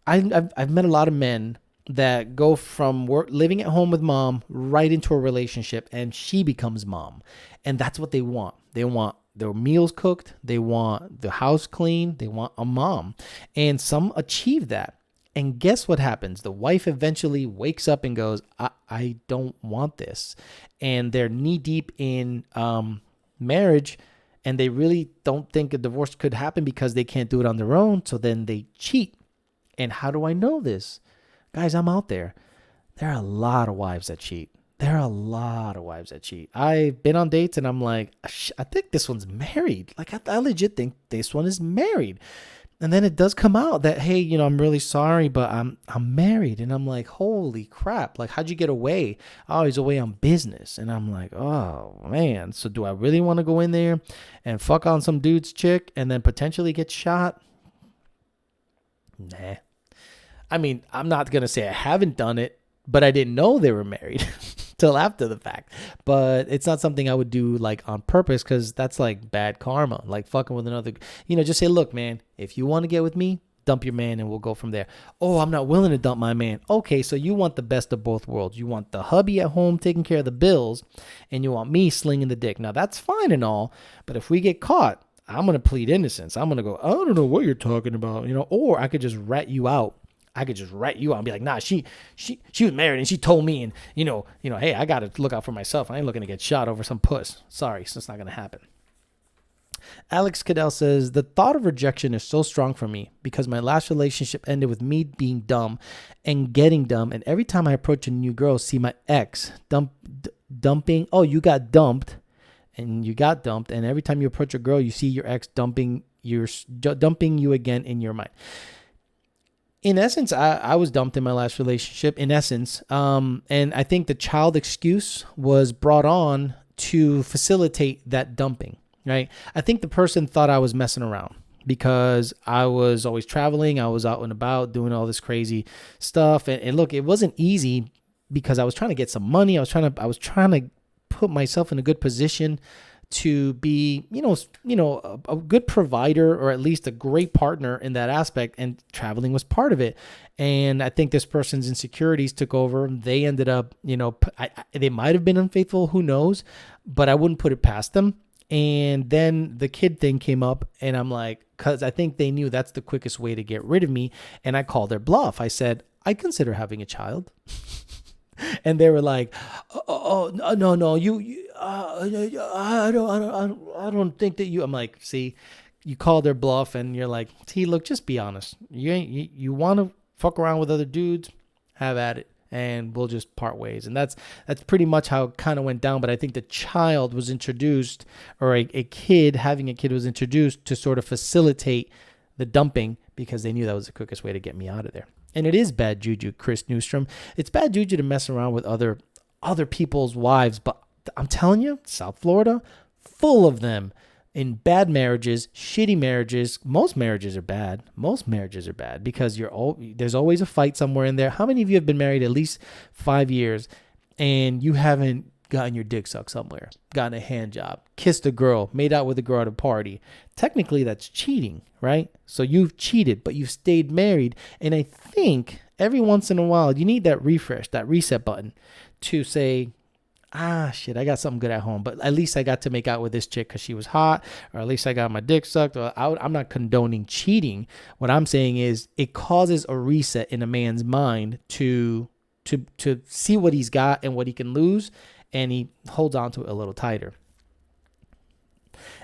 I've met a lot of men that go from work, living at home with mom right into a relationship, and she becomes mom. And that's what they want. They want their meals cooked. They want the house clean. They want a mom. And some achieve that. And guess what happens? The wife eventually wakes up and goes, I don't want this. And they're knee deep in marriage, and they really don't think a divorce could happen because they can't do it on their own. So then they cheat. And how do I know this? Guys, I'm out there. There are a lot of wives that cheat. I've been on dates and I'm like, I think this one's married. Like, I legit think this one is married. And then it does come out that, hey, I'm really sorry, but I'm married. And I'm like, holy crap. Like, how'd you get away? Oh, he's away on business. And I'm like, oh, man. So do I really want to go in there and fuck on some dude's chick and then potentially get shot? Nah. I mean, I'm not going to say I haven't done it, but I didn't know they were married till after the fact. But it's not something I would do like on purpose, because that's like bad karma, like fucking with another. Just say, look, man, if you want to get with me, dump your man and we'll go from there. Oh, I'm not willing to dump my man. Okay, so you want the best of both worlds. You want the hubby at home taking care of the bills, and you want me slinging the dick. Now, that's fine and all, but if we get caught, I'm going to plead innocence. I'm going to go, I don't know what you're talking about, or I could just rat you out. And be like, nah, she was married and she told me, and hey, I got to look out for myself. I ain't looking to get shot over some puss. Sorry, so it's not going to happen. Alex Cadell says, the thought of rejection is so strong for me because my last relationship ended with me being dumb and getting dumb. And every time I approach a new girl, see my ex dumping. Oh, you got dumped. And you got dumped. And every time you approach a girl, you see your ex dumping you again in your mind. In essence, I was dumped in my last relationship, in essence. And I think the child excuse was brought on to facilitate that dumping, right? I think the person thought I was messing around because I was always traveling. I was out and about doing all this crazy stuff. And look, it wasn't easy because I was trying to get some money. I was trying to put myself in a good position to be, a good provider, or at least a great partner in that aspect. And traveling was part of it. And I think this person's insecurities took over. They ended up, they might have been unfaithful. Who knows? But I wouldn't put it past them. And then the kid thing came up, and I'm like, because I think they knew that's the quickest way to get rid of me. And I called their bluff. I said, I consider having a child. And they were like, "Oh no, I don't think that you." I'm like, "See, you called their bluff, and you're like, T, look, just be honest. You want to fuck around with other dudes, have at it, and we'll just part ways." And that's pretty much how it kind of went down. But I think the child was introduced, or a kid having a kid was introduced to sort of facilitate the dumping, because they knew that was the quickest way to get me out of there. And it is bad juju, Chris Newstrom. It's bad juju to mess around with other people's wives. But I'm telling you, South Florida, full of them in bad marriages, shitty marriages. Most marriages are bad. Because there's always a fight somewhere in there. How many of you have been married at least 5 years and you haven't gotten your dick sucked somewhere, gotten a hand job, kissed a girl, made out with a girl at a party? Technically, that's cheating, right? So you've cheated, but you've stayed married. And I think every once in a while, you need that refresh, that reset button to say, shit, I got something good at home, but at least I got to make out with this chick because she was hot, or at least I got my dick sucked. I'm not condoning cheating. What I'm saying is it causes a reset in a man's mind to see what he's got and what he can lose, and he holds on to it a little tighter.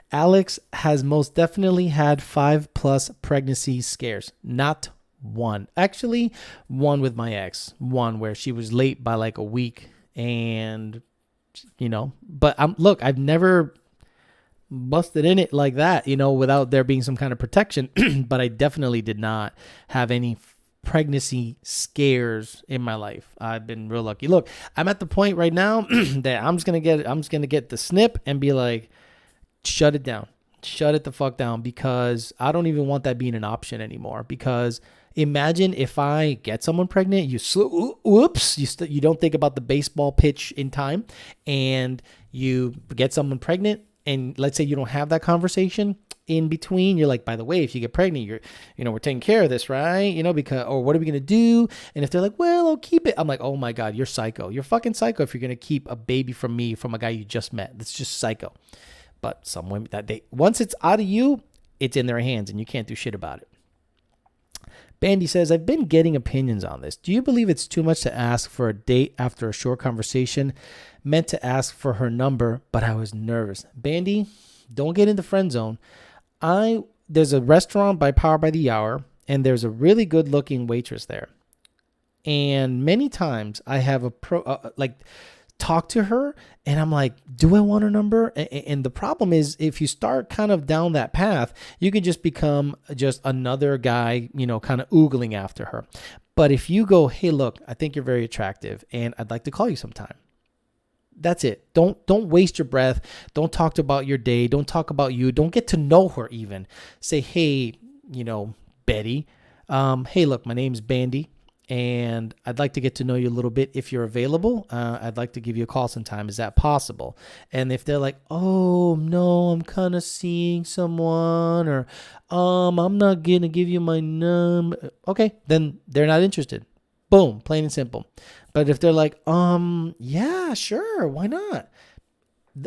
Alex has most definitely had 5+ pregnancy scares. Not one. Actually, one with my ex. One where she was late by like a week, and but I've never busted in it like that, without there being some kind of protection. But I definitely did not have any pregnancy scares in my life. I've been real lucky. Look, I'm at the point right now that I'm just gonna get the snip and be like, shut it down. Shut it the fuck down, because I don't even want that being an option anymore. Because imagine if I get someone pregnant, you don't think about the baseball pitch in time, and you get someone pregnant, and let's say you don't have that conversation. in between. You're like, by the way, if you get pregnant, we're taking care of this, right? Because, or what are we going to do? And if they're like, well, I'll keep it. I'm like, oh my God, you're psycho. You're fucking psycho if you're going to keep a baby from me, from a guy you just met. That's just psycho. But some women, once it's out of you, it's in their hands and you can't do shit about it. Mandy says, I've been getting opinions on this. Do you believe it's too much to ask for a date after a short conversation? Meant to ask for her number, but I was nervous. Mandy, don't get in the friend zone. There's a restaurant by Power by the Hour, and there's a really good looking waitress there. And many times I have talk to her and I'm like, do I want her number? And the problem is, if you start kind of down that path, you can just become just another guy, kind of oogling after her. But if you go, hey, look, I think you're very attractive and I'd like to call you sometime. That's it. Don't waste your breath. Don't talk about your day. Don't talk about you. Don't get to know her even. Say, hey, Betty, hey, look, my name's Mandy. And I'd like to get to know you a little bit. If you're available, I'd like to give you a call sometime. Is that possible? And if they're like, oh, no, I'm kind of seeing someone, or I'm not going to give you my number. Okay, then they're not interested. Boom, plain and simple. But if they're like, yeah, sure, why not?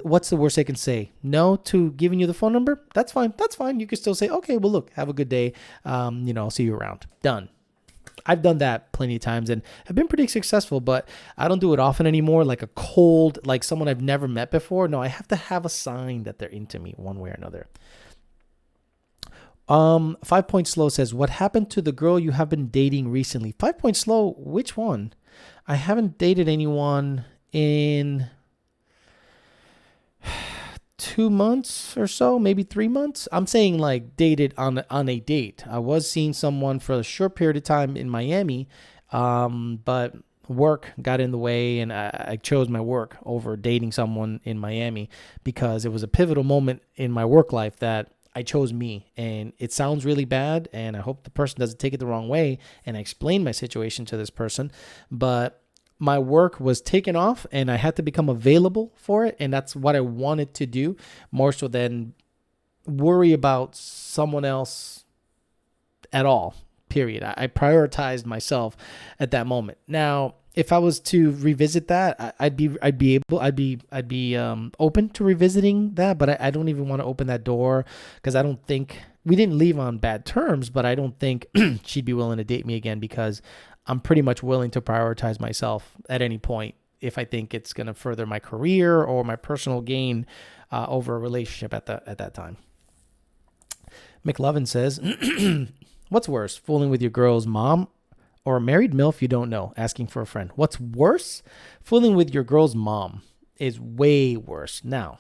What's the worst they can say? No to giving you the phone number? That's fine. You can still say, okay, well, look, have a good day. I'll see you around. Done. I've done that plenty of times and have been pretty successful, but I don't do it often anymore. Like a cold, like someone I've never met before. No, I have to have a sign that they're into me one way or another. 5 Point Slow says, what happened to the girl you have been dating recently? 5 Point Slow, which one? I haven't dated anyone in 2 months or so, maybe 3 months. I'm saying like dated on a date. I was seeing someone for a short period of time in Miami, but work got in the way, and I chose my work over dating someone in Miami because it was a pivotal moment in my work life that I chose me. And it sounds really bad, and I hope the person doesn't take it the wrong way, and I explained my situation to this person, but my work was taken off and I had to become available for it. And that's what I wanted to do, more so than worry about someone else at all, period. I prioritized myself at that moment. Now, if I was to revisit that, I'd be open to revisiting that, but I don't even want to open that door because I don't think we didn't leave on bad terms, but I don't think she'd be willing to date me again because I'm pretty much willing to prioritize myself at any point if I think it's going to further my career or my personal gain over a relationship at that time. McLovin says, what's worse, fooling with your girl's mom or a married MILF you don't know, asking for a friend? What's worse? Fooling with your girl's mom is way worse. Now,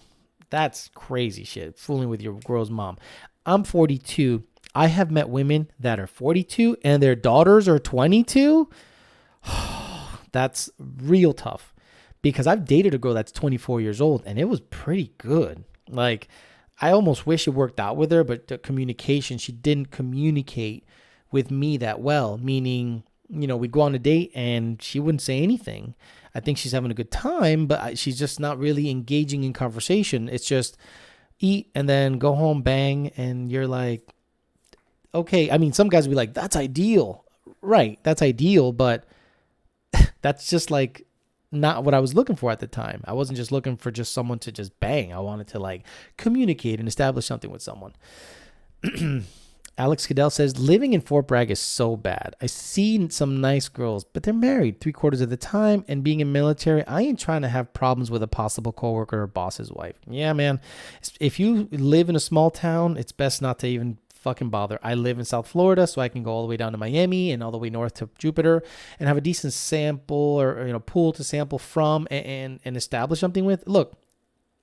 that's crazy shit, fooling with your girl's mom. I'm 42. I have met women that are 42 and their daughters are 22. That's real tough because I've dated a girl that's 24 years old and it was pretty good. Like, I almost wish it worked out with her, but the communication, she didn't communicate with me that well, meaning, we'd go on a date and she wouldn't say anything. I think she's having a good time, but she's just not really engaging in conversation. It's just eat and then go home, bang, and you're like, okay. I mean, some guys will be like, that's ideal. Right, that's ideal, but that's just like not what I was looking for at the time. I wasn't just looking for just someone to just bang. I wanted to like communicate and establish something with someone. Alex Cadell says, living in Fort Bragg is so bad. I see some nice girls, but they're married 3/4 of the time. And being in military, I ain't trying to have problems with a possible coworker or boss's wife. Yeah, man. If you live in a small town, it's best not to even fucking bother. I live in South Florida, so I can go all the way down to Miami and all the way north to Jupiter and have a decent sample or pool to sample from and establish something with. Look,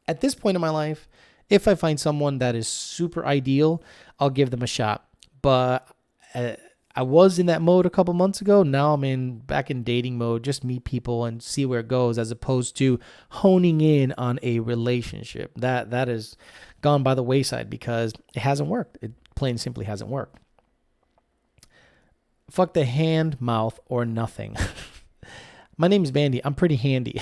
at this point in my life, if I find someone that is super ideal, I'll give them a shot. But I was in that mode a couple months ago. Now I'm back in dating mode. Just meet people and see where it goes, as opposed to honing in on a relationship. That has gone by the wayside because it hasn't worked. It plain and simply hasn't worked. Fuck the hand, mouth, or nothing. My name is Mandy. I'm pretty handy.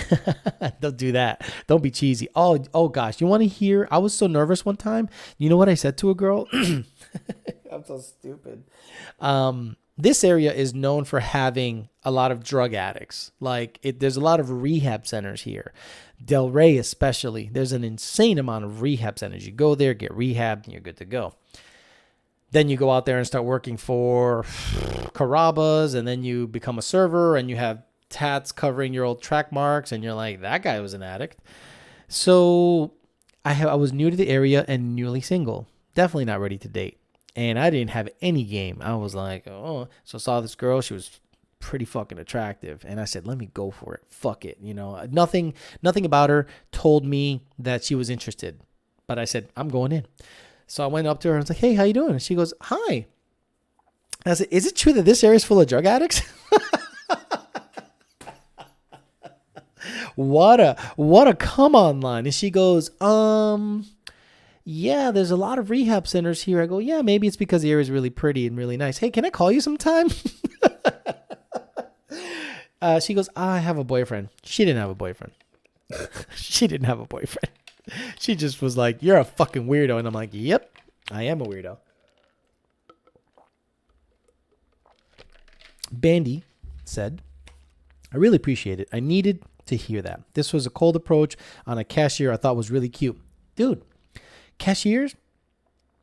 Don't do that. Don't be cheesy. Oh gosh. You want to hear? I was so nervous one time. You know what I said to a girl? I'm so stupid. This area is known for having a lot of drug addicts. There's a lot of rehab centers here. Delray especially. There's an insane amount of rehab centers. You go there, get rehab, and you're good to go. Then you go out there and start working for Carrabba's, and then you become a server, and you have tats covering your old track marks, and you're like, that guy was an addict. So I was new to the area and newly single. Definitely not ready to date. And I didn't have any game. I was like, oh. So I saw this girl. She was pretty fucking attractive. And I said, let me go for it. Fuck it. Nothing about her told me that she was interested. But I said, I'm going in. So I went up to her and was like, hey, how you doing? And she goes, hi. I said, is it true that this area is full of drug addicts? What a come on line. And she goes, yeah, there's a lot of rehab centers here. I go, yeah, maybe it's because the area is really pretty and really nice. Hey, can I call you sometime? She goes, I have a boyfriend. She didn't have a boyfriend. She didn't have a boyfriend. She just was like, you're a fucking weirdo. And I'm like, yep, I am a weirdo. Bandy said, I really appreciate it. I needed to hear that. This was a cold approach on a cashier I thought was really cute. Dude, cashiers,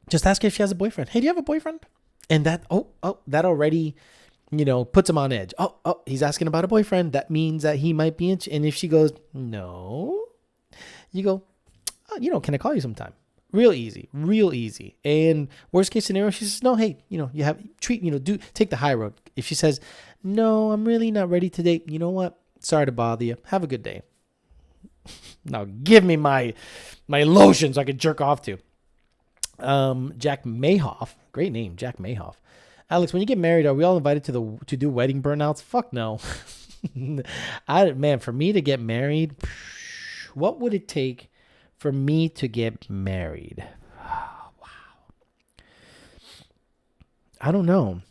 just ask her if she has a boyfriend. Hey, do you have a boyfriend? And that already, puts him on edge. Oh, he's asking about a boyfriend. That means that he might be interested. And if she goes, no, you go, can I call you sometime? Real easy. And worst case scenario, she says, no, hey, take the high road. If she says, no, I'm really not ready to date. You know what? Sorry to bother you. Have a good day. Now give me my lotion so I can jerk off to. Jack Mayhoff. Great name, Jack Mayhoff. Alex, when you get married, are we all invited to do wedding burnouts? Fuck no. For me to get married, what would it take for me to get married? Oh, wow. I don't know.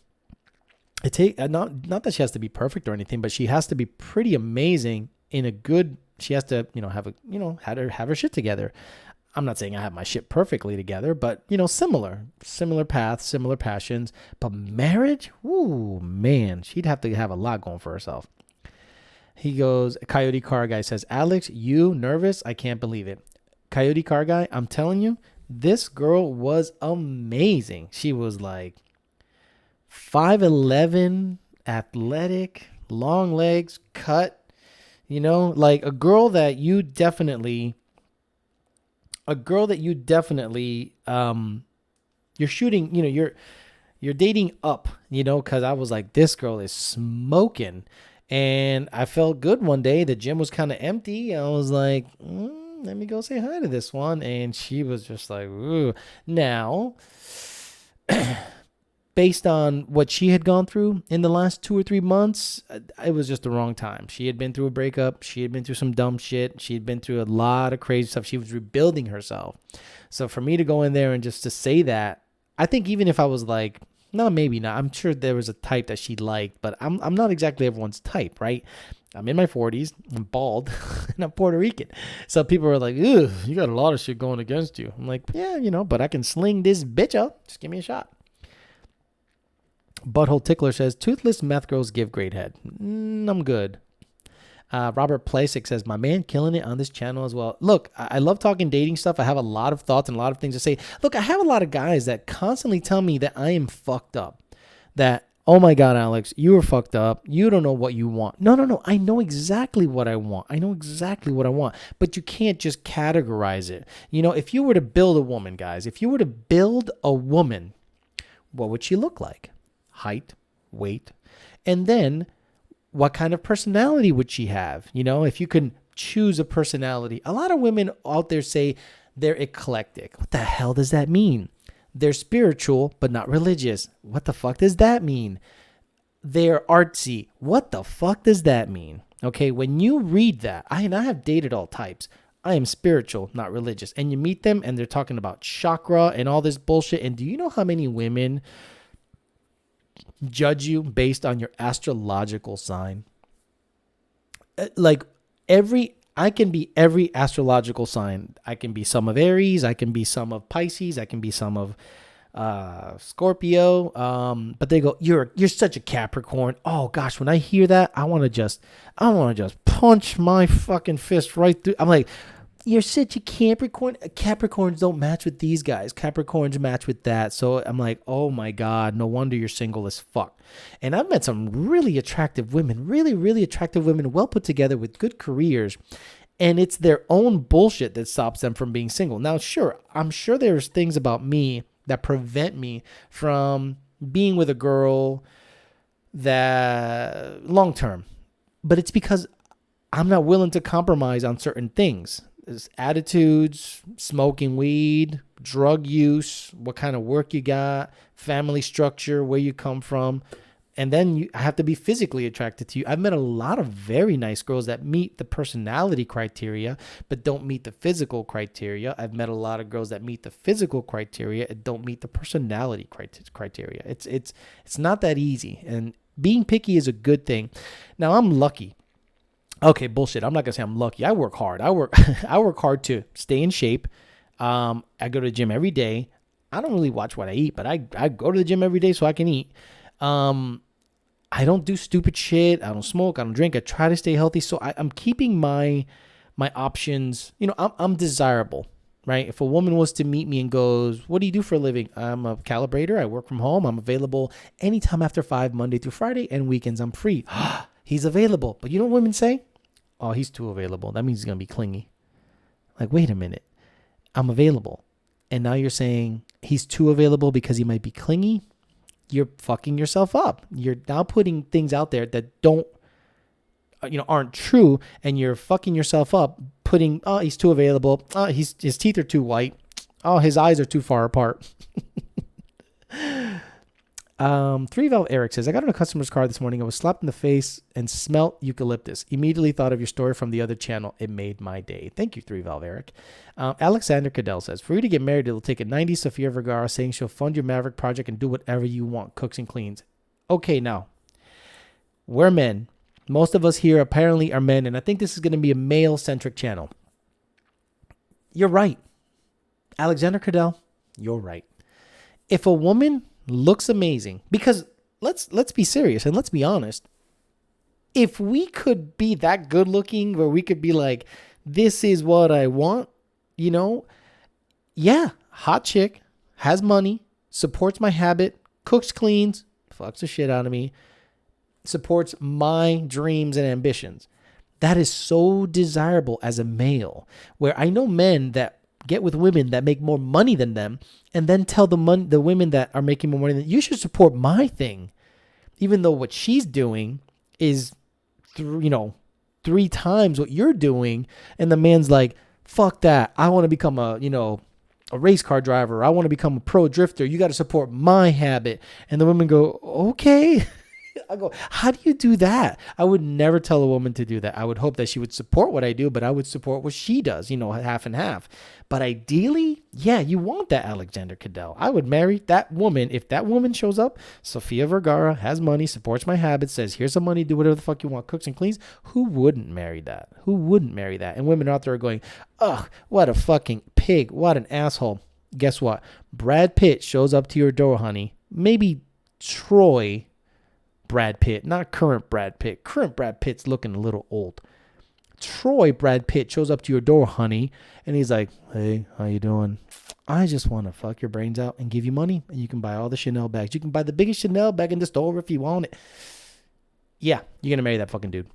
Not that she has to be perfect or anything, but she has to be pretty amazing in a good. She has to, have her shit together. I'm not saying I have my shit perfectly together, but similar paths, similar passions. But marriage, ooh, man, she'd have to have a lot going for herself. He goes, Coyote Car Guy says, Alex, you nervous? I can't believe it. Coyote Car Guy, I'm telling you, this girl was amazing. She was like 5'11", athletic, long legs, cut, like a girl that you definitely, you're shooting, you're dating up, cause I was like, this girl is smoking. And I felt good one day. The gym was kind of empty. I was like, let me go say hi to this one. And she was just like, ooh. Now, based on what she had gone through in the last 2 or 3 months, it was just the wrong time. She had been through a breakup. She had been through some dumb shit. She had been through a lot of crazy stuff. She was rebuilding herself. So for me to go in there and just to say that, I think even if I was like, no, maybe not. I'm sure there was a type that she liked, but I'm not exactly everyone's type, right? I'm in my 40s, I'm bald, and I'm Puerto Rican. So people are like, ugh, you got a lot of shit going against you. I'm like, yeah, but I can sling this bitch up. Just give me a shot. Butthole Tickler says, toothless meth girls give great head. I'm good. Robert Plasick says, my man killing it on this channel as well. Look, I love talking dating stuff. I have a lot of thoughts and a lot of things to say. Look, I have a lot of guys that constantly tell me that I am fucked up. That, oh my God, Alex, you are fucked up. You don't know what you want. No. I know exactly what I want. But you can't just categorize it. If you were to build a woman, guys, what would she look like? Height, weight, and then what kind of personality would she have? If you can choose a personality. A lot of women out there say they're eclectic. What the hell does that mean? They're spiritual, but not religious. What the fuck does that mean? They're artsy. What the fuck does that mean? Okay, when you read that, I have dated all types. I am spiritual, not religious. And you meet them and they're talking about chakra and all this bullshit. And do you know how many women judge you based on your astrological sign? like I can be every astrological sign. I can be some of Aries. I can be some of Pisces. I can be some of Scorpio. But they go, you're such a Capricorn. Oh gosh, when I hear that, I want to just punch my fucking fist right through. I'm like, you're such a Capricorn. Capricorns don't match with these guys. Capricorns match with that. So I'm like, oh my God, no wonder you're single as fuck. And I've met some really attractive women, really, really attractive women, well put together with good careers. And it's their own bullshit that stops them from being single. Now, sure, I'm sure there's things about me that prevent me from being with a girl that long term. But it's because I'm not willing to compromise on certain things. There's attitudes, smoking weed, drug use, what kind of work you got, family structure, where you come from. And then I have to be physically attracted to you. I've met a lot of very nice girls that meet the personality criteria, but don't meet the physical criteria. I've met a lot of girls that meet the physical criteria and don't meet the personality criteria. It's not that easy. And being picky is a good thing. Now, I'm lucky. Okay, bullshit. I'm not gonna say I'm lucky. I work hard. I work hard to stay in shape. I go to the gym every day. I don't really watch what I eat, but I go to the gym every day so I can eat. I don't do stupid shit. I don't smoke. I don't drink. I try to stay healthy. So I'm keeping my options. You know, I'm desirable, right? If a woman was to meet me and goes, "What do you do for a living?" I'm a calibrator. I work from home. I'm available anytime after 5, Monday through Friday, and weekends I'm free. He's available. But you know what women say? Oh, he's too available. That means he's going to be clingy. Like, wait a minute. I'm available. And now you're saying he's too available because he might be clingy? You're fucking yourself up. You're now putting things out there that aren't true. And you're fucking yourself up putting, oh, he's too available. Oh, his teeth are too white. Oh, his eyes are too far apart. 3 Valve Eric says, I got in a customer's car this morning. I was slapped in the face and smelt eucalyptus. Immediately thought of your story from the other channel. It made my day. Thank you, 3 Valve Eric. Alexander Cadell says, for you to get married, it'll take a 90s Sofia Vergara saying she'll fund your Maverick project and do whatever you want, cooks and cleans. Okay, now, we're men. Most of us here apparently are men, and I think this is going to be a male-centric channel. You're right. Alexander Cadell, you're right. If a woman looks amazing, because let's be serious and let's be honest. If we could be that good looking where we could be like, this is what I want, yeah, hot chick, has money, supports my habit, cooks, cleans, fucks the shit out of me, supports my dreams and ambitions. That is so desirable as a male, where I know men that get with women that make more money than them and then tell the women that are making more money than you should support my thing, even though what she's doing is 3 times what you're doing. And the man's like, fuck that. I want to become a race car driver. I want to become a pro drifter. You got to support my habit. And the women go, okay. I go, how do you do that? I would never tell a woman to do that. I would hope that she would support what I do, but I would support what she does, half and half. But ideally, yeah, you want that Alexander Cadell. I would marry that woman. If that woman shows up, Sofia Vergara, has money, supports my habits, says, here's some money, do whatever the fuck you want, cooks and cleans. Who wouldn't marry that? Who wouldn't marry that? And women out there are going, ugh, what a fucking pig. What an asshole. Guess what? Brad Pitt shows up to your door, honey. Maybe Troy Brad Pitt, not current Brad Pitt. Current Brad Pitt's looking a little old. Troy Brad Pitt shows up to your door, honey, and he's like, hey, how you doing? I just want to fuck your brains out and give you money, and you can buy all the Chanel bags. You can buy the biggest Chanel bag in the store if you want it. Yeah, you're going to marry that fucking dude.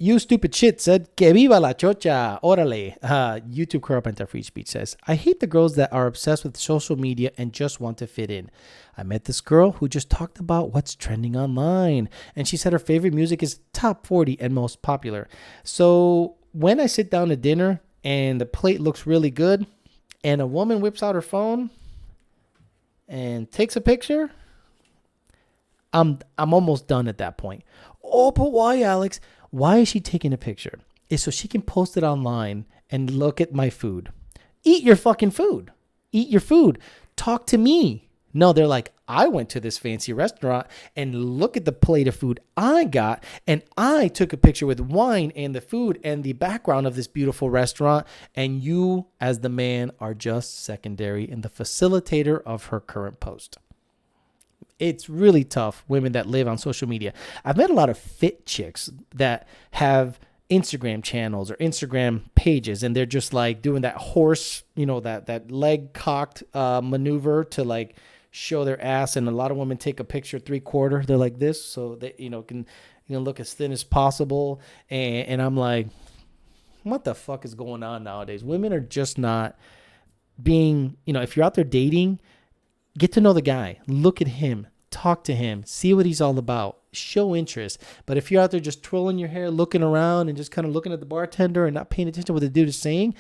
You stupid shit said, que viva la chocha, orale. YouTube Carpenter Free Speech says, I hate the girls that are obsessed with social media and just want to fit in. I met this girl who just talked about what's trending online. And she said her favorite music is top 40 and most popular. So when I sit down to dinner and the plate looks really good and a woman whips out her phone and takes a picture, I'm almost done at that point. Oh, but why, Alex? Why is she taking a picture? It's so she can post it online and look at my food. Eat your fucking food. Eat your food. Talk to me. No, they're like, I went to this fancy restaurant and look at the plate of food I got. And I took a picture with wine and the food and the background of this beautiful restaurant. And you, as the man, are just secondary and the facilitator of her current post. It's really tough, women that live on social media. I've met a lot of fit chicks that have Instagram channels or Instagram pages, and they're just like doing that horse, that leg cocked maneuver to like show their ass. And a lot of women take a picture 3/4. They're like this, so they can look as thin as possible. And I'm like, what the fuck is going on nowadays? Women are just not being, if you're out there dating, get to know the guy, look at him, talk to him, see what he's all about. Show interest. But if you're out there just twirling your hair, looking around and just kind of looking at the bartender and not paying attention to what the dude is saying,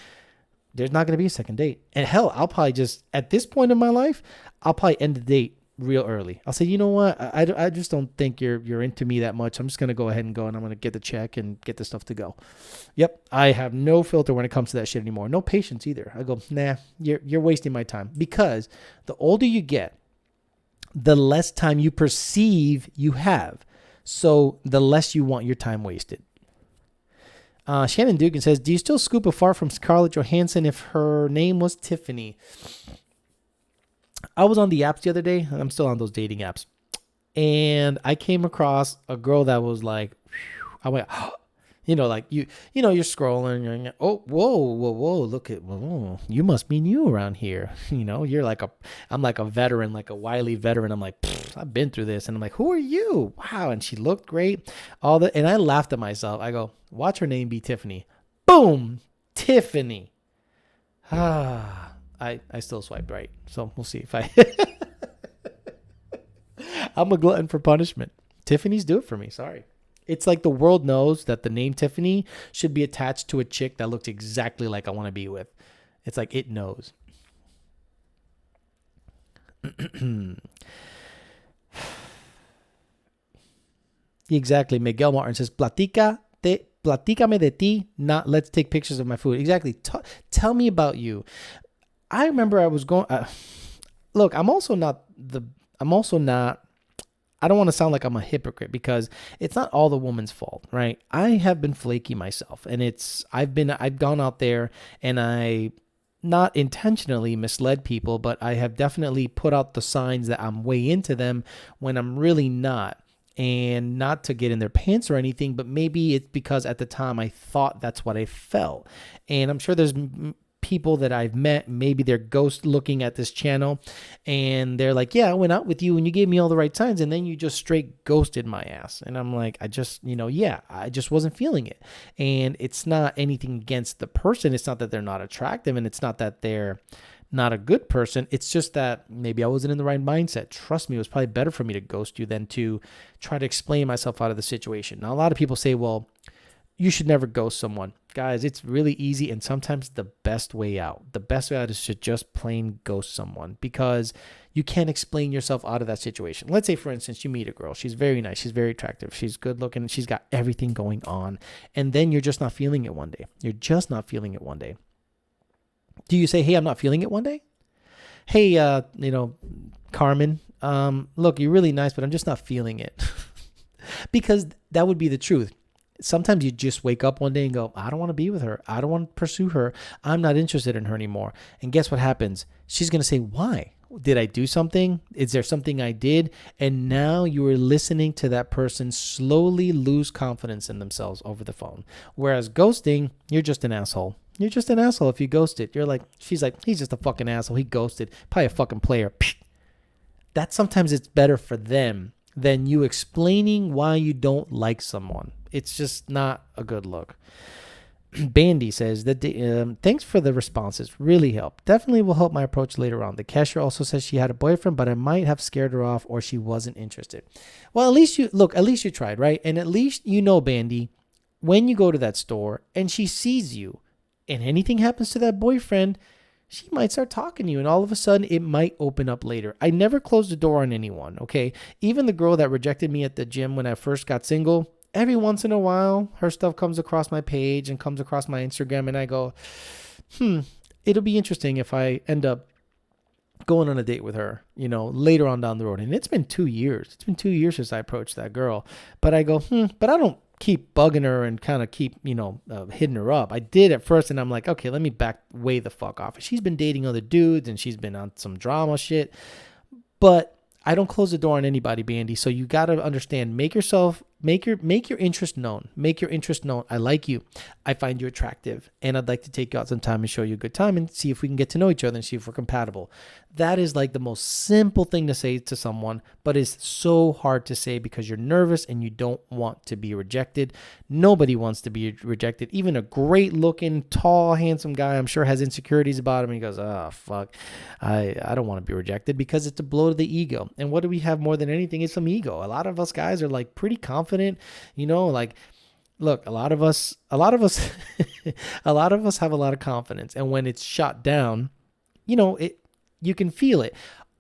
there's not going to be a second date. And hell, I'll probably just, at this point in my life, I'll probably end the date real early. I'll say, you know what? I just don't think you're into me that much. I'm just going to go ahead and go, and I'm going to get the check and get the stuff to go. Yep. I have no filter when it comes to that shit anymore. No patience either. I go, nah, you're wasting my time. Because the older you get, the less time you perceive you have. So the less you want your time wasted. Shannon Dugan says, do you still scoop afar from Scarlett Johansson if her name was Tiffany? I was on the apps the other day. I'm still on those dating apps. And I came across a girl that was like, I went, like you're scrolling, and you're, oh, whoa, look at, whoa, you must be new around here. You're like I'm like a veteran, like a wily veteran. I'm like, I've been through this. And I'm like, who are you? Wow. And she looked great. And I laughed at myself. I go, watch her name be Tiffany. Boom. Tiffany. I still swiped right. So we'll see if I'm a glutton for punishment. Tiffany's do it for me. Sorry. It's like the world knows that the name Tiffany should be attached to a chick that looks exactly like I want to be with. It's like it knows. Exactly. Miguel Martin says, platícame de ti, not let's take pictures of my food. Exactly. Tell me about you. I remember I was going, look, I don't want to sound like I'm a hypocrite, because it's not all the woman's fault, right? I have been flaky myself, and I've gone out there and I not intentionally misled people, but I have definitely put out the signs that I'm way into them when I'm really not. And not to get in their pants or anything, but maybe it's because at the time I thought that's what I felt. And I'm sure there's people that I've met, maybe they're ghost looking at this channel, and they're like, yeah, I went out with you and you gave me all the right signs, and then you just straight ghosted my ass. And I'm like, I just wasn't feeling it. And it's not anything against the person. It's not that they're not attractive, and it's not that they're not a good person. It's just that maybe I wasn't in the right mindset. Trust me, it was probably better for me to ghost you than to try to explain myself out of the situation. Now, a lot of people say, well, you should never ghost someone. Guys, it's really easy, and sometimes the best way out. The best way out is to just plain ghost someone, because you can't explain yourself out of that situation. Let's say, for instance, you meet a girl. She's very nice. She's very attractive. She's good looking. She's got everything going on. And then you're just not feeling it one day. Do you say, hey, I'm not feeling it one day? Hey, Carmen, look, you're really nice, but I'm just not feeling it. Because that would be the truth. Sometimes you just wake up one day and go, I don't want to be with her. I don't want to pursue her. I'm not interested in her anymore. And guess what happens? She's going to say, why? Did I do something? Is there something I did? And now you are listening to that person slowly lose confidence in themselves over the phone. Whereas ghosting, you're just an asshole. You're just an asshole if you ghost it. You're like, she's like, he's just a fucking asshole. He ghosted. Probably a fucking player. That sometimes it's better for them than you explaining why you don't like someone. It's just not a good look. Mandy says that thanks for the responses. Really helped. Definitely will help my approach later on. The cashier also says she had a boyfriend, but I might have scared her off, or she wasn't interested. Well, at least you tried, right? And at least Mandy, when you go to that store and she sees you and anything happens to that boyfriend, she might start talking to you, and all of a sudden it might open up later. I never closed the door on anyone, okay? Even the girl that rejected me at the gym when I first got single, every once in a while, her stuff comes across my page and comes across my Instagram, and I go, it'll be interesting if I end up going on a date with her, later on down the road. And it's been 2 years. It's been 2 years since I approached that girl. But I go, but I don't keep bugging her and kind of keep, hitting her up. I did at first, and I'm like, okay, let me back way the fuck off. She's been dating other dudes, and she's been on some drama shit. But I don't close the door on anybody, Bandy. So you got to understand, make your interest known. Make your interest known. I like you. I find you attractive, and I'd like to take you out sometime and show you a good time and see if we can get to know each other and see if we're compatible. That is like the most simple thing to say to someone, but it's so hard to say because you're nervous and you don't want to be rejected. Nobody wants to be rejected. Even a great looking, tall, handsome guy, I'm sure, has insecurities about him. And he goes, oh, fuck, I don't want to be rejected, because it's a blow to the ego. And what do we have more than anything? It's some ego. A lot of us guys are like pretty confident, like, look, a lot of us a lot of us have a lot of confidence, and when it's shot down, you can feel it.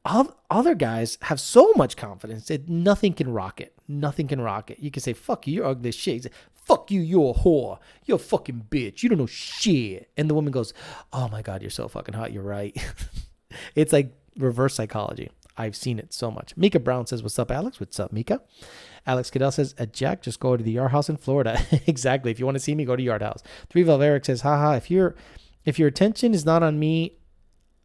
Other guys have so much confidence that nothing can rock it. Nothing can rock it. You can say, fuck you, you're ugly as shit. You say, fuck you, you're a whore. You're a fucking bitch. You don't know shit. And the woman goes, oh my God, you're so fucking hot. You're right. It's like reverse psychology. I've seen it so much. Mika Brown says, what's up, Alex? What's up, Mika? Alex Cadell says, Jack, just go to the Yard House in Florida. Exactly. If you want to see me, go to Yard House. 3 Valve Eric says, haha, if your attention is not on me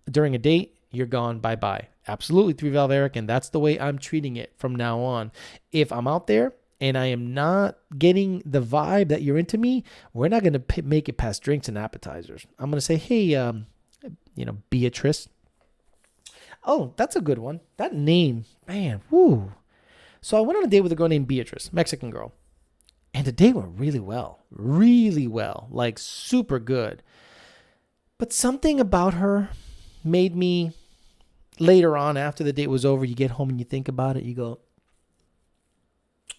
during a date, you're gone. Bye-bye. Absolutely, 3 Valve Eric, and that's the way I'm treating it from now on. If I'm out there and I am not getting the vibe that you're into me, we're not going to make it past drinks and appetizers. I'm going to say, hey, Beatrice. Oh, that's a good one. That name, man, woo. So I went on a date with a girl named Beatrice, Mexican girl. And the date went really well, like super good. But something about her made me, later on, after the date was over, you get home and you think about it, you go,